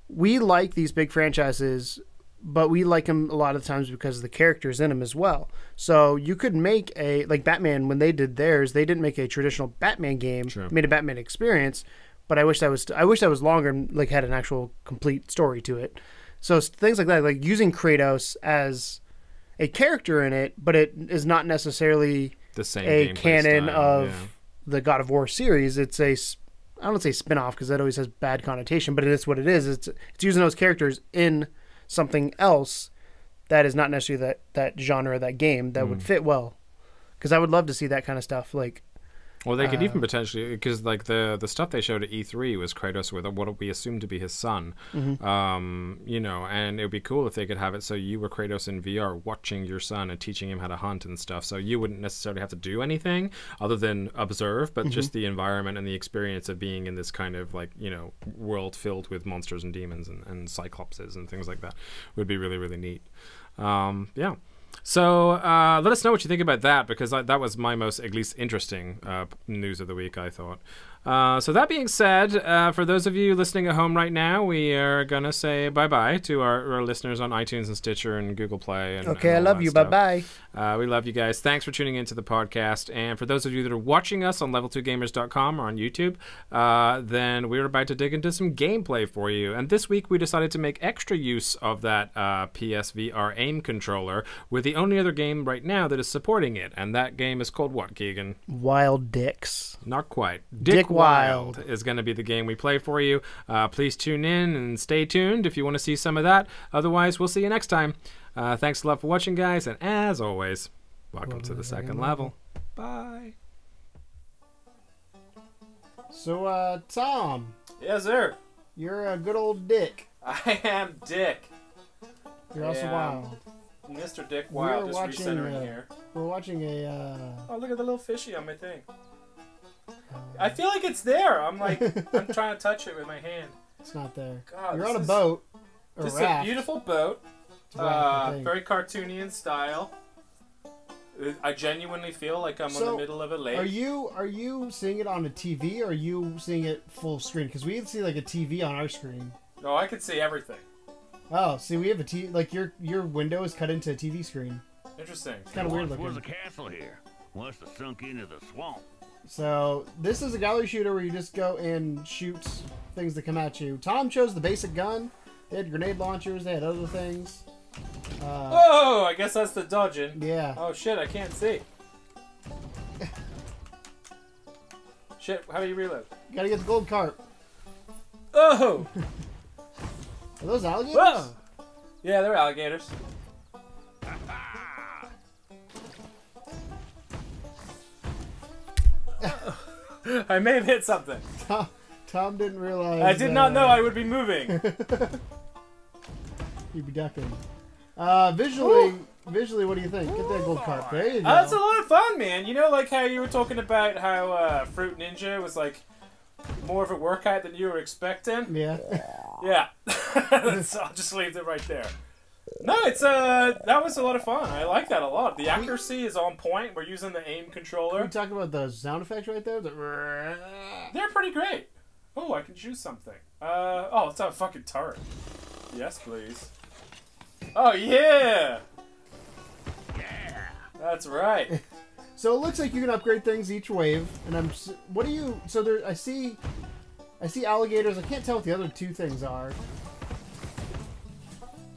we like these big franchises, but we like them a lot of the times because of the characters in them as well. So you could make like Batman, when they did theirs, they didn't make a traditional Batman game, made a Batman experience, but I wish that was longer and like had an actual complete story to it. So things like that, like using Kratos as a character in it, but it is not necessarily the same canon style, of the God of War series. It's I don't want to say spin-off because that always has bad connotation, but it is what it is. It's using those characters in something else that is not necessarily that genre of that game that would fit well. Because I would love to see that kind of stuff. Like, well, they could even potentially, because like the stuff they showed at E3 was Kratos with what we assumed to be his son, you know, and it would be cool if they could have it so you were Kratos in VR watching your son and teaching him how to hunt and stuff, so you wouldn't necessarily have to do anything other than observe, but just the environment and the experience of being in this kind of like, you know, world filled with monsters and demons and cyclopses and things like that would be really, really neat. Yeah. So let us know what you think about that, because that was my most, at least, interesting news of the week, I thought. So that being said, for those of you listening at home right now, we are going to say bye-bye to our listeners on iTunes and Stitcher and Google Play. And I love you. Bye-bye. We love you guys. Thanks for tuning into the podcast. And for those of you that are watching us on level2gamers.com or on YouTube, then we're about to dig into some gameplay for you. And this week we decided to make extra use of that PSVR aim controller with the only other game right now that is supporting it. And that game is called what, Keegan? Wild Dicks. Not quite. Dick Wilde is going to be the game we play for you. Please tune in and stay tuned if you want to see some of that. Otherwise, we'll see you next time. Thanks a lot for watching, guys, and as always, welcome to the second level. Bye. So, Tom. Yes, sir. You're a good old Dick. I am Dick. You're also Wild. Mr. Dick Wilde is recentering here. We're watching a... Oh, look at the little fishy on my thing. I feel like it's there. I'm trying to touch it with my hand. It's not there. God, you're on a boat. This is a beautiful boat. Very cartoony in style. I genuinely feel like I'm in the middle of a lake. Are you seeing it on a TV or are you seeing it full screen? Because we can see like a TV on our screen. No, I can see everything. Oh, see, we have a TV. Like your window is cut into a TV screen. Interesting. It's kind of weird looking. There was a castle here. Must have sunk into the swamp. So this is a gallery shooter where you just go and shoot things that come at you. Tom chose the basic gun. They had grenade launchers. They had other things. Whoa! I guess that's the dodging. Yeah. Oh shit! I can't see. Shit! How do you reload? You gotta get the gold carp. Oh! Are those alligators? Whoa! Yeah, they're alligators. I may have hit something. Tom didn't realize. I did not know I would be moving. You'd be ducking. Visually, what do you think? Get that gold carp. There you go. That's a lot of fun, man. You know, like how you were talking about how Fruit Ninja was like more of a workout than you were expecting. Yeah. Yeah. So I'll just leave it right there. No, it's that was a lot of fun. I like that a lot. The accuracy is on point. We're using the aim controller. We talk about the sound effects right there. They're pretty great. Oh, I can choose something. Oh, it's a fucking turret. Yes, please. Oh yeah. Yeah. That's right. So it looks like you can upgrade things each wave, and what do you? So there, I see alligators. I can't tell what the other two things are.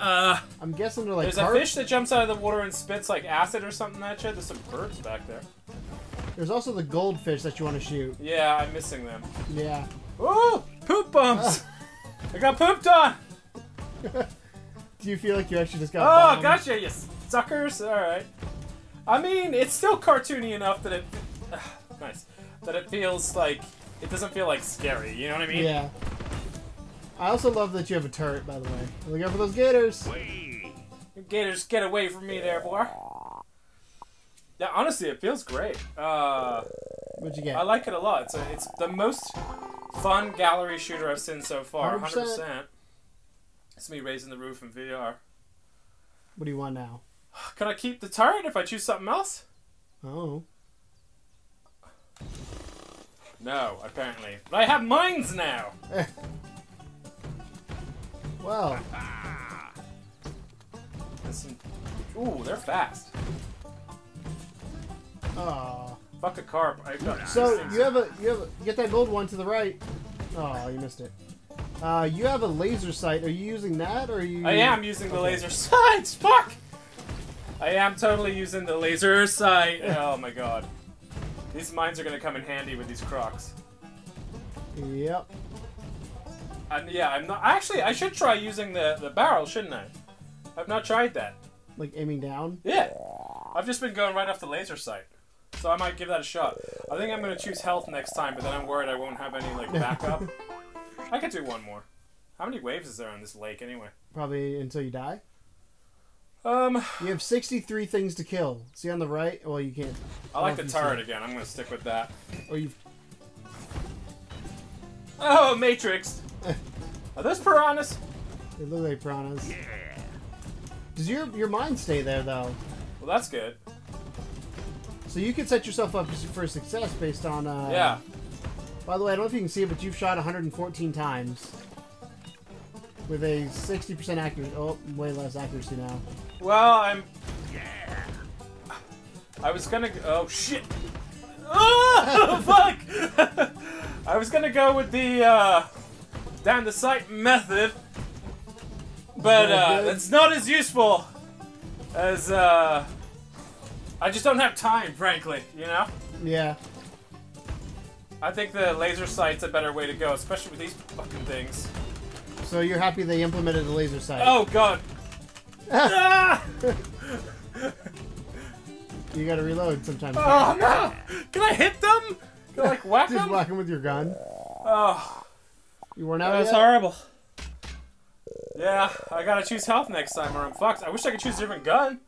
I'm guessing they're like. There's carp. a fish that jumps out of the water and spits like acid or something like that shit. There's some birds back there. There's also the goldfish that you want to shoot. Yeah, I'm missing them. Yeah. Ooh, poop bumps! I got pooped on! Do you feel like you actually just got bombed? Gotcha, you suckers! Alright. I mean, it's still cartoony enough that it... nice. That it feels like... It doesn't feel like scary, you know what I mean? Yeah. I also love that you have a turret, by the way. Look out for those gators! You gators, get away from me there, boy! Yeah, honestly, it feels great. What'd you get? I like it a lot. It's the most fun gallery shooter I've seen so far. 100%. It's me raising the roof in VR. What do you want now? Can I keep the turret if I choose something else? Oh. No, apparently. But I have mines now! Well. Ooh, they're fast. Oh. Fuck a carp. I've got So you get that gold one to the right. Oh, you missed it. You have a laser sight. Are you using that, or are you? I am using the laser sights. Fuck! I am totally using the laser sight. Oh my god. These mines are gonna come in handy with these crocs. Yep. And yeah, I'm not. Actually, I should try using the barrel, shouldn't I? I've not tried that. Like aiming down. Yeah. I've just been going right off the laser sight. So I might give that a shot. I think I'm gonna choose health next time, but then I'm worried I won't have any like backup. I could do one more. How many waves is there on this lake anyway? Probably until you die. You have 63 things to kill. See on the right? Well, you can't. I like the turret again. I'm gonna stick with that. Or you. Oh, Matrix. Are those piranhas? They look like piranhas. Yeah. Does your mind stay there though? Well, that's good. So you can set yourself up for success based on. Yeah. By the way, I don't know if you can see it, but you've shot 114 times. With a 60% accuracy. Oh, way less accuracy now. Well, I'm... Yeah. I was gonna... Oh, shit. Oh, fuck! I was gonna go with the, down the sight method. But, it's not as useful as, I just don't have time, frankly, you know? Yeah. I think the laser sight's a better way to go, especially with these fucking things. So you're happy they implemented the laser sight? Oh god! Ah! You gotta reload sometimes. Oh no! Can I hit them? Can I like whack them? Just whack them with your gun. Oh, you weren't out that's yet? horrible. Yeah, I gotta choose health next time or I'm fucked. I wish I could choose a different gun.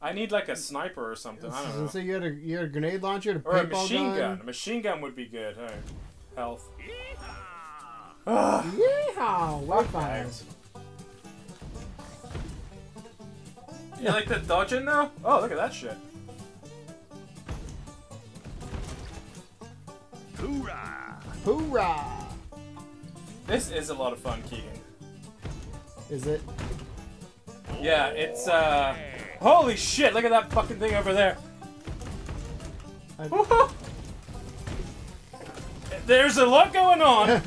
I need like a sniper or something. I don't know. So you had a grenade launcher, or a machine gun. A machine gun would be good. Hey, health. Yeehaw! Wi-Fi. You like the dodging now? Oh, look at that shit. Hoorah! Hoorah! This is a lot of fun, Keegan. Is it? Yeah, it's holy shit, look at that fucking thing over there. There's a lot going on.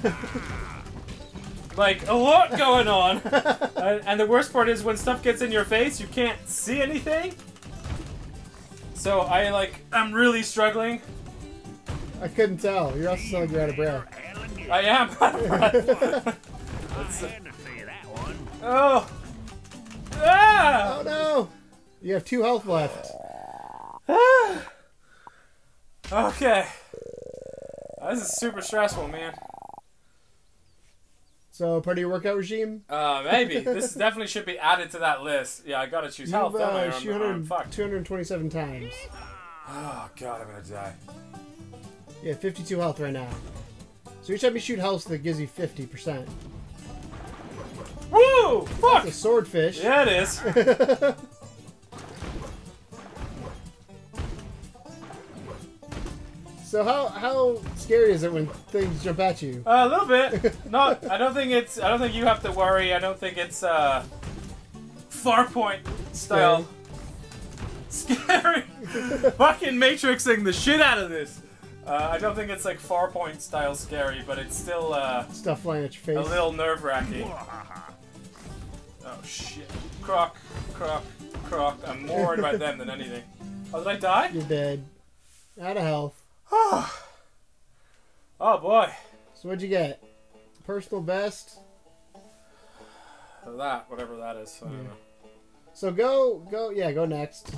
Like, a lot going on. And the worst part is when stuff gets in your face, you can't see anything. So I'm really struggling. I couldn't tell. You're also saying you're out of breath. I am out of breath. Oh. Ah! Oh no! You have 2 health left. Okay. This is super stressful, man. So, part of your workout regime? Maybe. This definitely should be added to that list. Yeah, I gotta choose health, don't I? 227 times. Oh, God, I'm gonna die. You have 52 health right now. So each time you shoot health, that gives you 50%. Woo! Fuck! It's a swordfish. Yeah, it is. So how scary is it when things jump at you? A little bit. Not. I don't think you have to worry. I don't think it's Farpoint style Scary! Fucking matrixing the shit out of this. I don't think it's like Farpoint style scary, but it's still Stuff flying at your face. a little nerve-wracking. Oh shit. Croc, croc, croc. I'm more worried about them than anything. Oh, did I die? You're dead. Out of health. Oh boy. So what'd you get? Personal best? That, whatever that is. I don't know. So go next.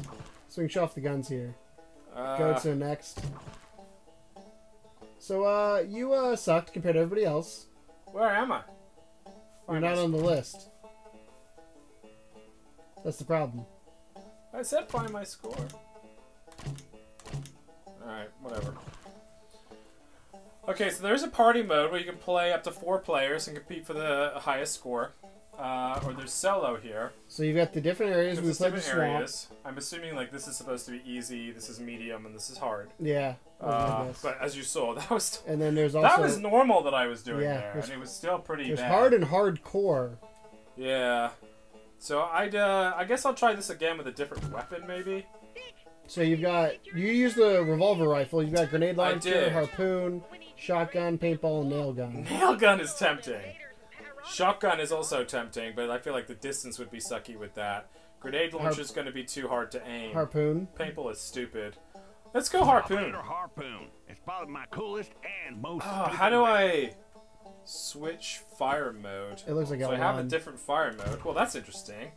So we can show off the guns here. Go to next. So, you, sucked compared to everybody else. Where am I? You're not on the list. That's the problem. I said find my score. Alright, whatever. Okay, so there's a party mode where you can play up to 4 players and compete for the highest score. Or there's solo here. So you've got the different areas. We played the swamp. Areas. I'm assuming like this is supposed to be easy, this is medium, and this is hard. Yeah. But as you saw, that was and then there's also that was normal that I was doing there, and it was still pretty bad. There's hard and hardcore. Yeah. So I guess I'll try this again with a different weapon, maybe. So you use the revolver rifle. You've got grenade launcher, harpoon, shotgun, paintball, and nail gun. Nail gun is tempting. Shotgun is also tempting, but I feel like the distance would be sucky with that. Grenade launcher is going to be too hard to aim. Harpoon. Paintball is stupid. Let's go harpoon. Harpoon. It's probably my coolest and most. Oh, how do I switch fire mode? It looks like so I have a different fire mode. Well, that's interesting.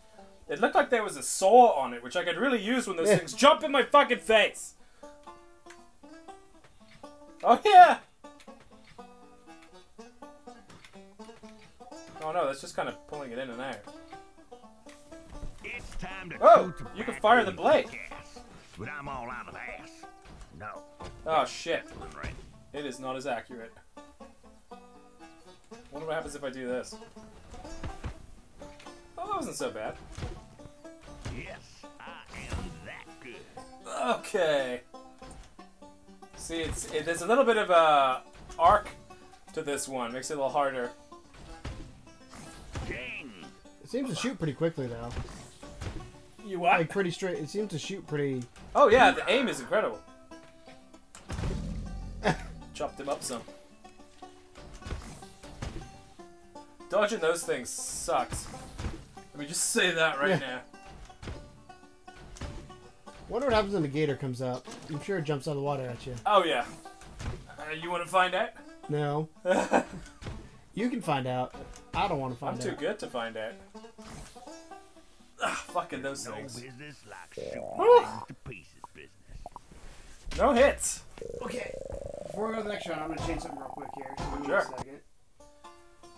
It looked like there was a saw on it, which I could really use when those things jump in my fucking face. Oh yeah. Oh no, that's just kind of pulling it in and out. It's time to oh, you can fire the blade. Gas, but I'm all out of ass. No. Oh shit. Right. It is not as accurate. Wonder what happens if I do this. Oh, that wasn't so bad. Yes, I am that good. Okay. See, there's a little bit of a arc to this one. Makes it a little harder. It seems to shoot pretty quickly, though. You what? Like, pretty straight. It seems to shoot pretty... Oh, yeah, the aim is incredible. Chopped him up some. Dodging those things sucks. Let me just say that right now. Wonder what happens when the gator comes up. I'm sure it jumps out of the water at you. Oh, yeah. You want to find out? No. You can find out. I don't want to find out. I'm too good to find out. Ugh, fucking those things. Business like shooting to pieces business. No hits. Okay. Before we go to the next round, I'm going to change something real quick here. So give me Sure. a second.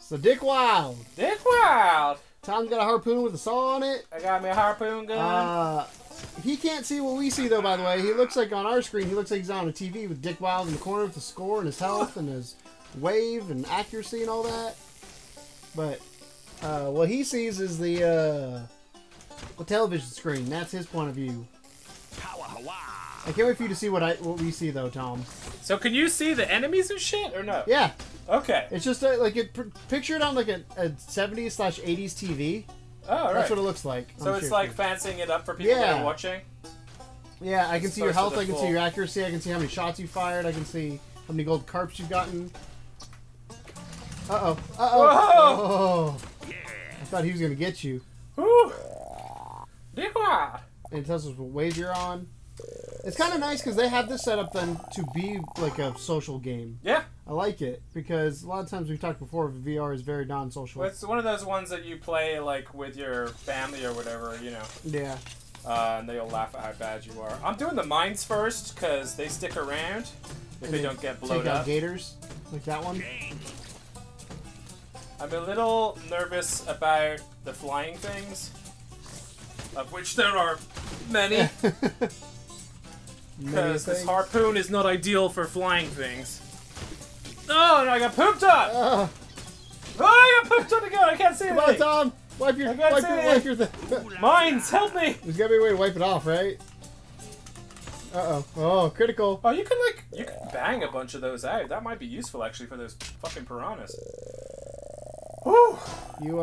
So Dick Wilde. Dick Wilde. Tom's got a harpoon with a saw on it. I got me a harpoon gun. He can't see what we see, though, by the way. He looks like on our screen, he looks like he's on a TV with Dick Wilde in the corner with the score and his health and his wave and accuracy and all that. But what he sees is the television screen. That's his point of view. I can't wait for you to see what we see, though, Tom. So can you see the enemies and shit, or no? Yeah. Okay. It's just like picture it on like a 70s/80s TV. Oh, right. That's what it looks like. So it's like fancying it up for people that are watching? Yeah, I can see your health, I can see your accuracy, I can see how many shots you fired, I can see how many gold carps you've gotten. Uh-oh. Uh-oh. Oh. I thought he was going to get you. Woo. Dick Wilde. And it tells us what wave you're on. It's kind of nice because they have this set up then to be like a social game. Yeah. I like it because a lot of times we've talked before, VR is very non-social. Well, it's one of those ones that you play like with your family or whatever, you know. Yeah. And they'll laugh at how bad you are. I'm doing the mines first because they stick around if they don't get blown take out up. gators, like that one. I'm a little nervous about the flying things, of which there are many. Because this harpoon is not ideal for flying things. Oh, no, I got pooped on! Oh, I got pooped on again! I can't see anything! Come on, Tom! Wipe your thing! Mines, help me! There's gotta be a way to wipe it off, right? Uh-oh. Oh, critical. Oh, you can bang a bunch of those out. That might be useful, actually, for those fucking piranhas. Whew! You,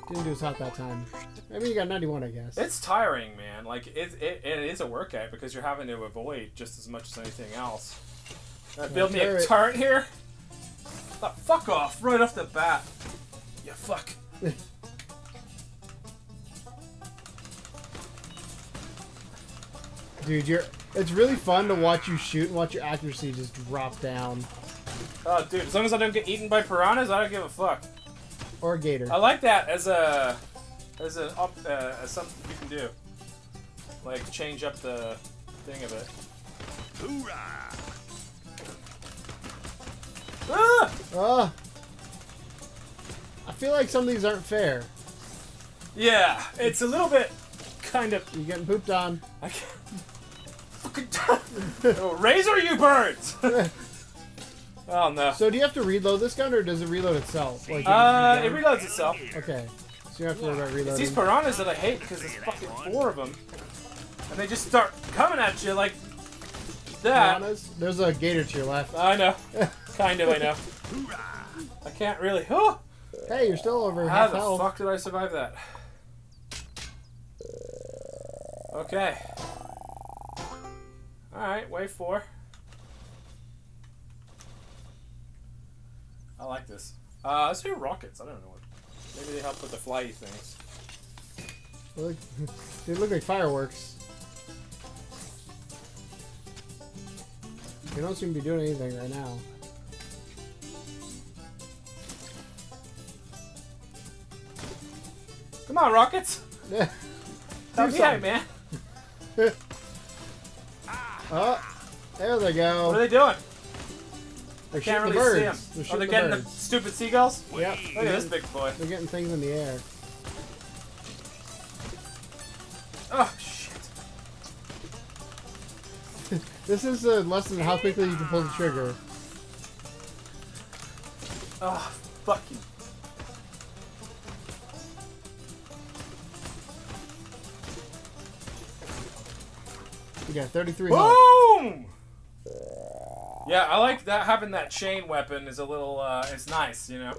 Didn't do as hot that time. I mean, you got 91, I guess. It's tiring, man. Like, it is a workout because you're having to avoid just as much as anything else. Build me a turret here? Oh, fuck off, right off the bat. You fuck. Dude, it's really fun to watch you shoot and watch your accuracy just drop down. Oh, dude, as long as I don't get eaten by piranhas, I don't give a fuck. Or a gator. I like that as something you can do. Like, change up the thing of it. Hoorah! Ah! I feel like some of these aren't fair. Yeah, it's a little bit kind of... You're getting pooped on. I can't... Fucking... Oh, razor you birds! Oh, no. So do you have to reload this gun, or does it reload itself? Like, It reloads itself. okay. So you don't have to worry about It's reloading. these piranhas that I hate because there's fucking 4 of them. And they just start coming at you like that. Piranhas? There's a gator to your left. I know. Kind of, I know. I can't really... Oh! Hey, you're still over How half the health. fuck did I survive that? Okay. Alright, wave 4. I like this. Let's do rockets. I don't know what. Maybe they help with the flyy things. They look like fireworks. They don't seem to be doing anything right now. Come on, rockets! Help me out, man. Oh, there they go. What are they doing? They're Can't shooting really the see birds. them. They're Are shooting they the getting the birds. stupid seagulls? Yep. Look at this big boy. They're getting things in the air. Oh, shit. This is a lesson in how quickly you can pull the trigger. Oh, fuck you. You got 33 health. Boom! Yeah, I like that. Having that chain weapon is a little, it's nice, you know?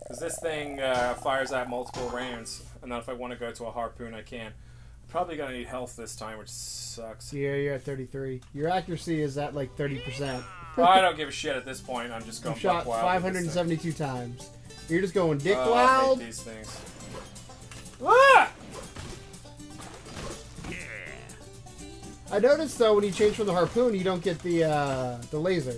Because this thing fires out multiple rounds, and then if I want to go to a harpoon, I can. I'm probably going to need health this time, which sucks. Yeah, you're at 33. Your accuracy is at like 30%. I don't give a shit at this point. I'm just going You shot buck wild with this thing. 572 times. You're just going dick I hate wild. these things. Ah! I noticed though when you change from the harpoon, you don't get the laser.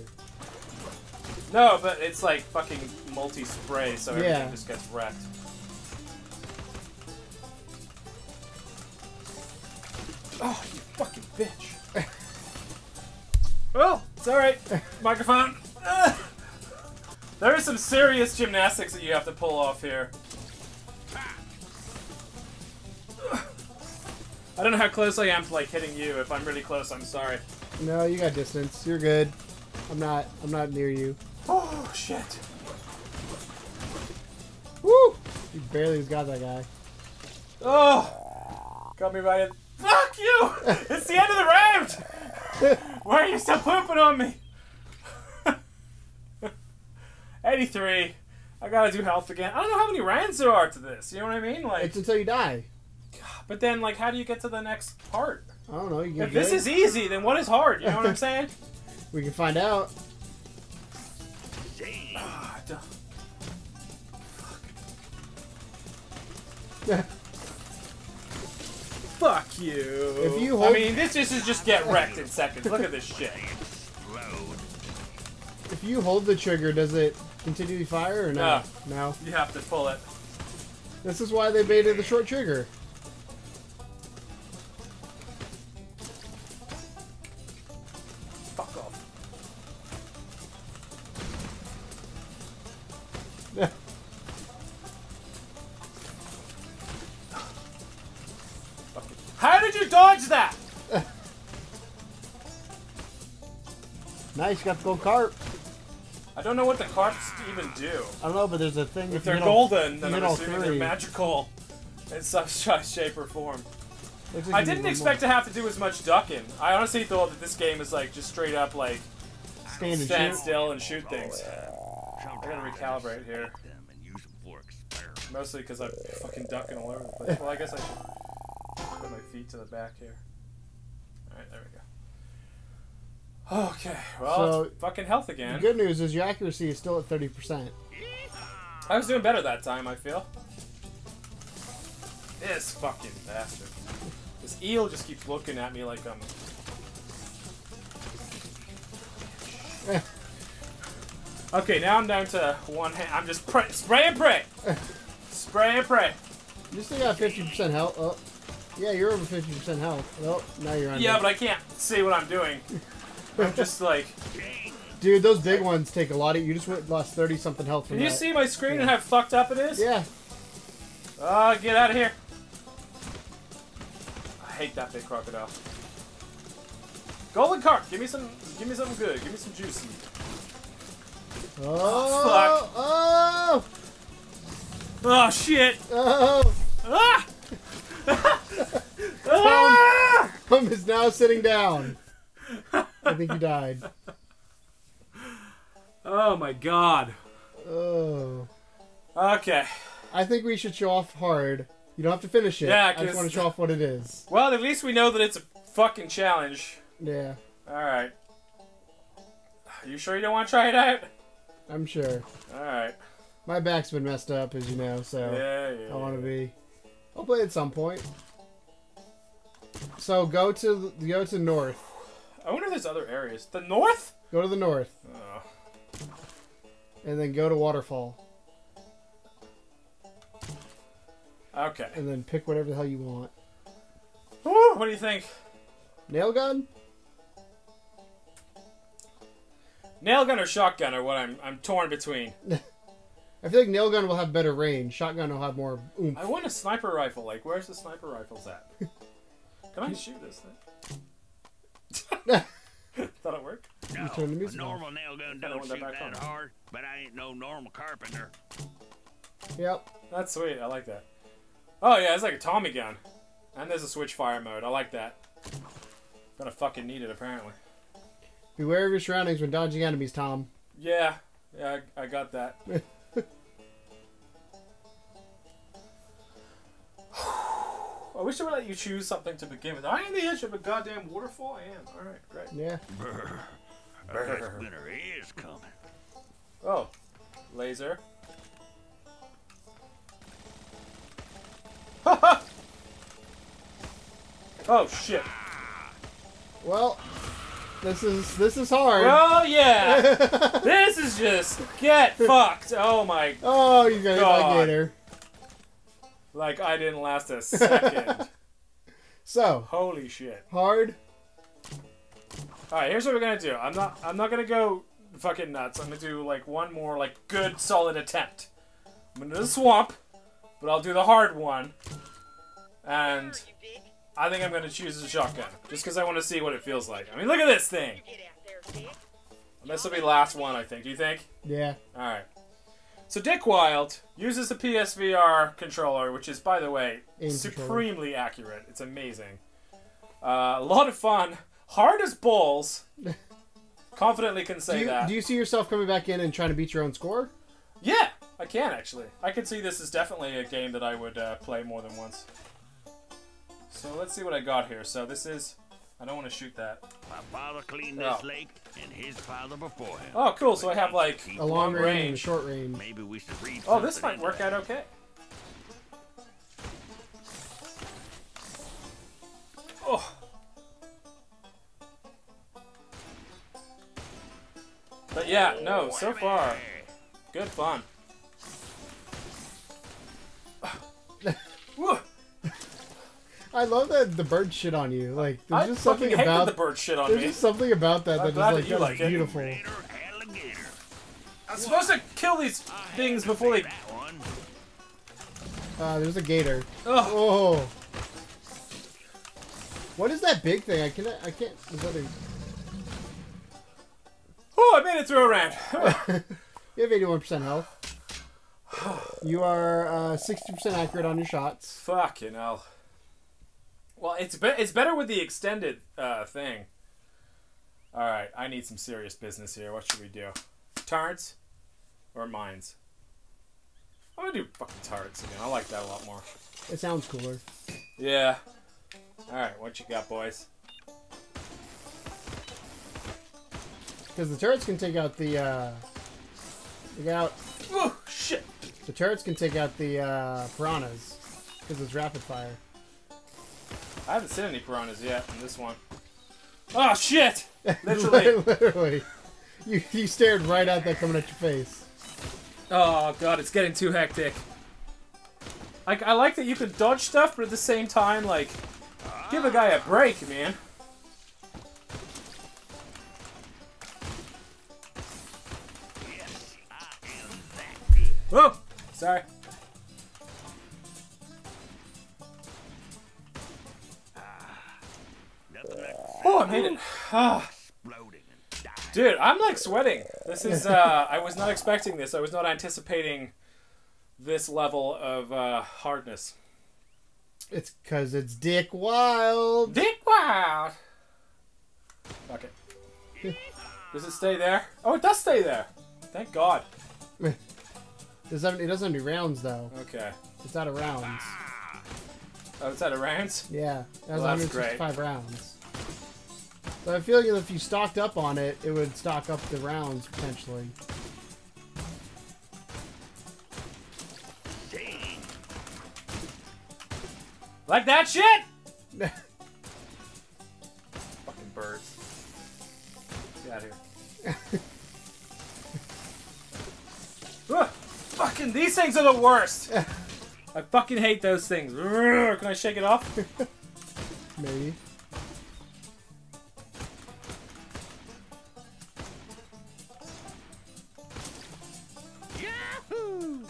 No, but it's like fucking multi-spray, so everything Yeah. just gets wrecked. Oh, you fucking bitch. Well, it's alright. Microphone. There is some serious gymnastics that you have to pull off here. I don't know how close I am to like hitting you. If I'm really close, I'm sorry. No, you got distance. You're good. I'm not near you. Oh shit. Woo! You barely got that guy. Oh, got me right in. Fuck you! It's the end of the round. Why are you still pooping on me? 83. I gotta do health again. I don't know how many rounds there are to this. You know what I mean? Like, It's until you die. but then, like, how do you get to the next part? I don't know. You get If this is easy, then what is hard? You know what I'm saying? We can find out. Ah, duh. Fuck you. If you hold- I mean, this is just get wrecked in seconds. Look at this shit. If you hold the trigger, does it continually fire or no? No. You have to pull it. This is why they baited the short trigger. Fuck off. How did you dodge that? Nice, you got the gold carp. I don't know what the carps even do. I don't know, but there's a thing. If you they're hit all- golden, you then hit I'm all assuming they're three. magical in some shape or form. Looks like I you need didn't one expect to have to do as much ducking. I honestly thought that this game is like just straight up like more. Stand and stand shoot. still and shoot things. I gotta recalibrate here. Them and use them for experiments. Mostly because I'm fucking ducking all over the place. Well, I guess I should put my feet to the back here. Alright, there we go. Okay, well, So, it's fucking health again. The good news is your accuracy is still at 30%. I was doing better that time, I feel. This fucking bastard. This eel just keeps looking at me like I'm... Okay, now I'm down to one hand. I'm just spray and pray. Spray and pray. You still got 50% health. Oh, yeah, you're over 50% health. Oh, now you're on. Yeah, but I can't see what I'm doing. I'm just like... Dude, those big ones take a lot of... You just lost 30-something health from Can you that. see my screen and how fucked up it is? Yeah. Get out of here. I hate that big crocodile. Golden carp, give me something good. Give me some juicy. Oh, fuck. Oh! Oh, shit! Oh! Ah! Ah! Tom is now sitting down. I think he died. Oh my god. Oh. Okay. I think we should show off hard. You don't have to finish it. Yeah, I just want to show off what it is. Well, at least we know that it's a fucking challenge. Yeah. Alright. You sure you don't want to try it out? I'm sure. Alright. My back's been messed up, as you know, so Yeah. I want to be... I'll play at some point. So go to north. I wonder if there's other areas. The north? Go to the north. Oh. And then go to waterfall. Okay. And then pick whatever the hell you want. Woo, what do you think? Nail gun? Nail gun or shotgun are what I'm torn between. I feel like nail gun will have better range. Shotgun will have more oomph. I want a sniper rifle. Like, where's the sniper rifles at? Can I shoot this thing? Thought it worked? No, turn the a music normal nail gun Kinda don't want that shoot back that on. hard, but I ain't no normal carpenter. Yep. That's sweet. I like that. Oh yeah, it's like a Tommy gun. And there's a switch fire mode. I like that. Gonna fucking need it apparently. Beware of your surroundings when dodging enemies, Tom. Yeah, I got that. I wish I would let you choose something to begin with. I am the edge of a goddamn waterfall. I am. All right, great. Yeah. Our best winter is coming. Oh, laser. Oh shit. Well, this is hard. Oh yeah. This is just get fucked. Oh my. Oh, you got hit by God. a gator. Like I didn't last a second. So, Holy shit. hard. All right, here's what we're gonna do. I'm not gonna go fucking nuts. I'm gonna do like one more like good solid attempt. I'm gonna do the swamp, but I'll do the hard one. And I think I'm gonna choose a shotgun just because I want to see what it feels like. I mean, look at this thing. This will be the last one, I think. Do you think? Yeah. All right. So Dick Wilde uses the PSVR controller, which is, by the way, Aim supremely accurate. It's amazing. A lot of fun. Hard as balls. Confidently can say that. Do you see yourself coming back in and trying to beat your own score? Yeah, I can actually. I can see this is definitely a game that I would play more than once. So let's see what I got here. So this is... I don't want to shoot that. My father cleaned this lake, and his father before him. Oh, cool. So I have like A long range and a short range. Maybe we should read Oh, this something might work into out that. okay. Oh. But yeah, no, so far, good fun. Woo. I love that the bird shit on you. Like, there's I just fucking something hate about that the bird shit on there's me. just something about that I'm that glad is that you like, like that's it. beautiful. Raider alligator. I'm supposed to kill these things before they... That one. There's a gator. Ugh. Oh. What is that big thing? I can't. Is that a... Oh, I made it through a round. You have 81% health. You are 60% accurate on your shots. Fucking hell. Well, it's better with the extended thing. Alright, I need some serious business here. What should we do? Turrets or mines? I'm gonna do fucking turrets again. I like that a lot more. It sounds cooler. Yeah. Alright, what you got, boys? Because the turrets can take out the, Oh, shit! the turrets can take out the, piranhas. Because it's rapid fire. I haven't seen any piranhas yet in this one. Oh, shit! Literally. Literally. You stared right at that coming at your face. Oh, God, it's getting too hectic. I like that you can dodge stuff, but at the same time, like, give a guy a break, man. Oh! Sorry. Oh, I made it. Ah. Dude, I'm like sweating. This is, I was not expecting this. I was not anticipating this level of hardness. It's because it's Dick Wilde. Dick Wilde! Fuck it. Does it stay there? Oh, it does stay there. Thank God. It doesn't have any rounds, though. Okay. It's out of rounds. Oh, it's out of rounds? Yeah. It has Well, that's 165 rounds. So I feel like if you stocked up on it, it would stock up the rounds, potentially. Like that shit? Fucking birds. Get out of here. Ugh, fucking, these things are the worst. I fucking hate those things. Can I shake it off? Maybe.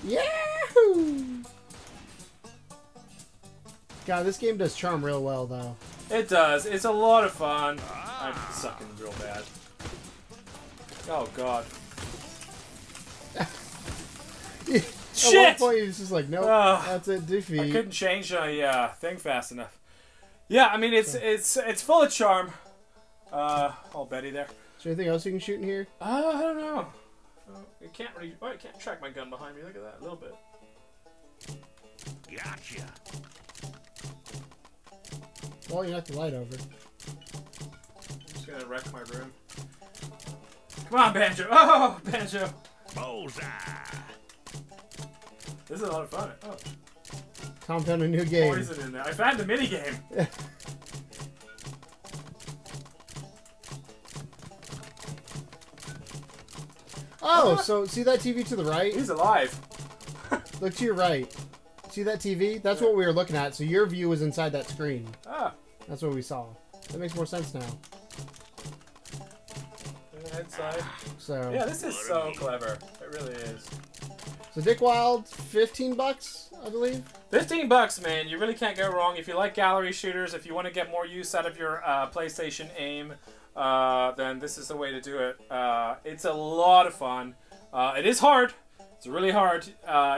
Yahoo! God, this game does charm real well, though. It does. It's a lot of fun. I'm sucking real bad. Oh, God. Shit! At one point, he was just like, nope, that's it, defeat. I couldn't change my thing fast enough. Yeah, I mean, it's full of charm. All Betty there. Is there anything else you can shoot in here? I don't know. You can't really. Oh, I can't track my gun behind me. Look at that, a little bit. Gotcha. Well, you knocked the light over. I'm just gonna wreck my room. Come on, Banjo! Oh, Banjo! Bullseye. This is a lot of fun. Oh, Tom found a new game. poison in there. I found a mini game. Oh, so see that TV to the right? He's alive. Look to your right. See that TV? That's what we were looking at. So your view was inside that screen. Ah. That's what we saw. That makes more sense now. Inside. So Yeah, this is so clever. It really is. So Dick Wilde, $15, I believe. $15, man. You really can't go wrong. If you like gallery shooters, if you want to get more use out of your PlayStation aim, then this is the way to do it. It's a lot of fun. It is hard. It's really hard.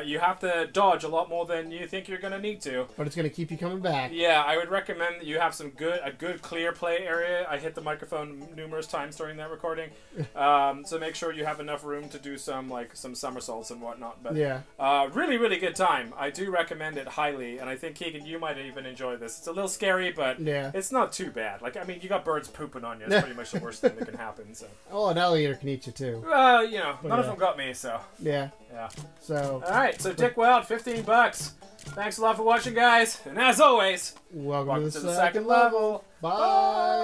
You have to dodge a lot more than you think you're going to need to. But it's going to keep you coming back. Yeah, I would recommend that you have a good clear play area. I hit the microphone numerous times during that recording. So make sure you have enough room to do some somersaults and whatnot. But yeah. Really, really good time. I do recommend it highly, and I think, Keegan, you might even enjoy this. It's a little scary, but yeah, it's not too bad. Like, I mean, you got birds pooping on you. It's pretty much the worst thing that can happen. So. Oh, an alligator can eat you too. You know, none of them got me, so. Yeah. Yeah. So. All right. So Dick Wilde, $15. Thanks a lot for watching, guys. And as always, welcome to the second level. Bye.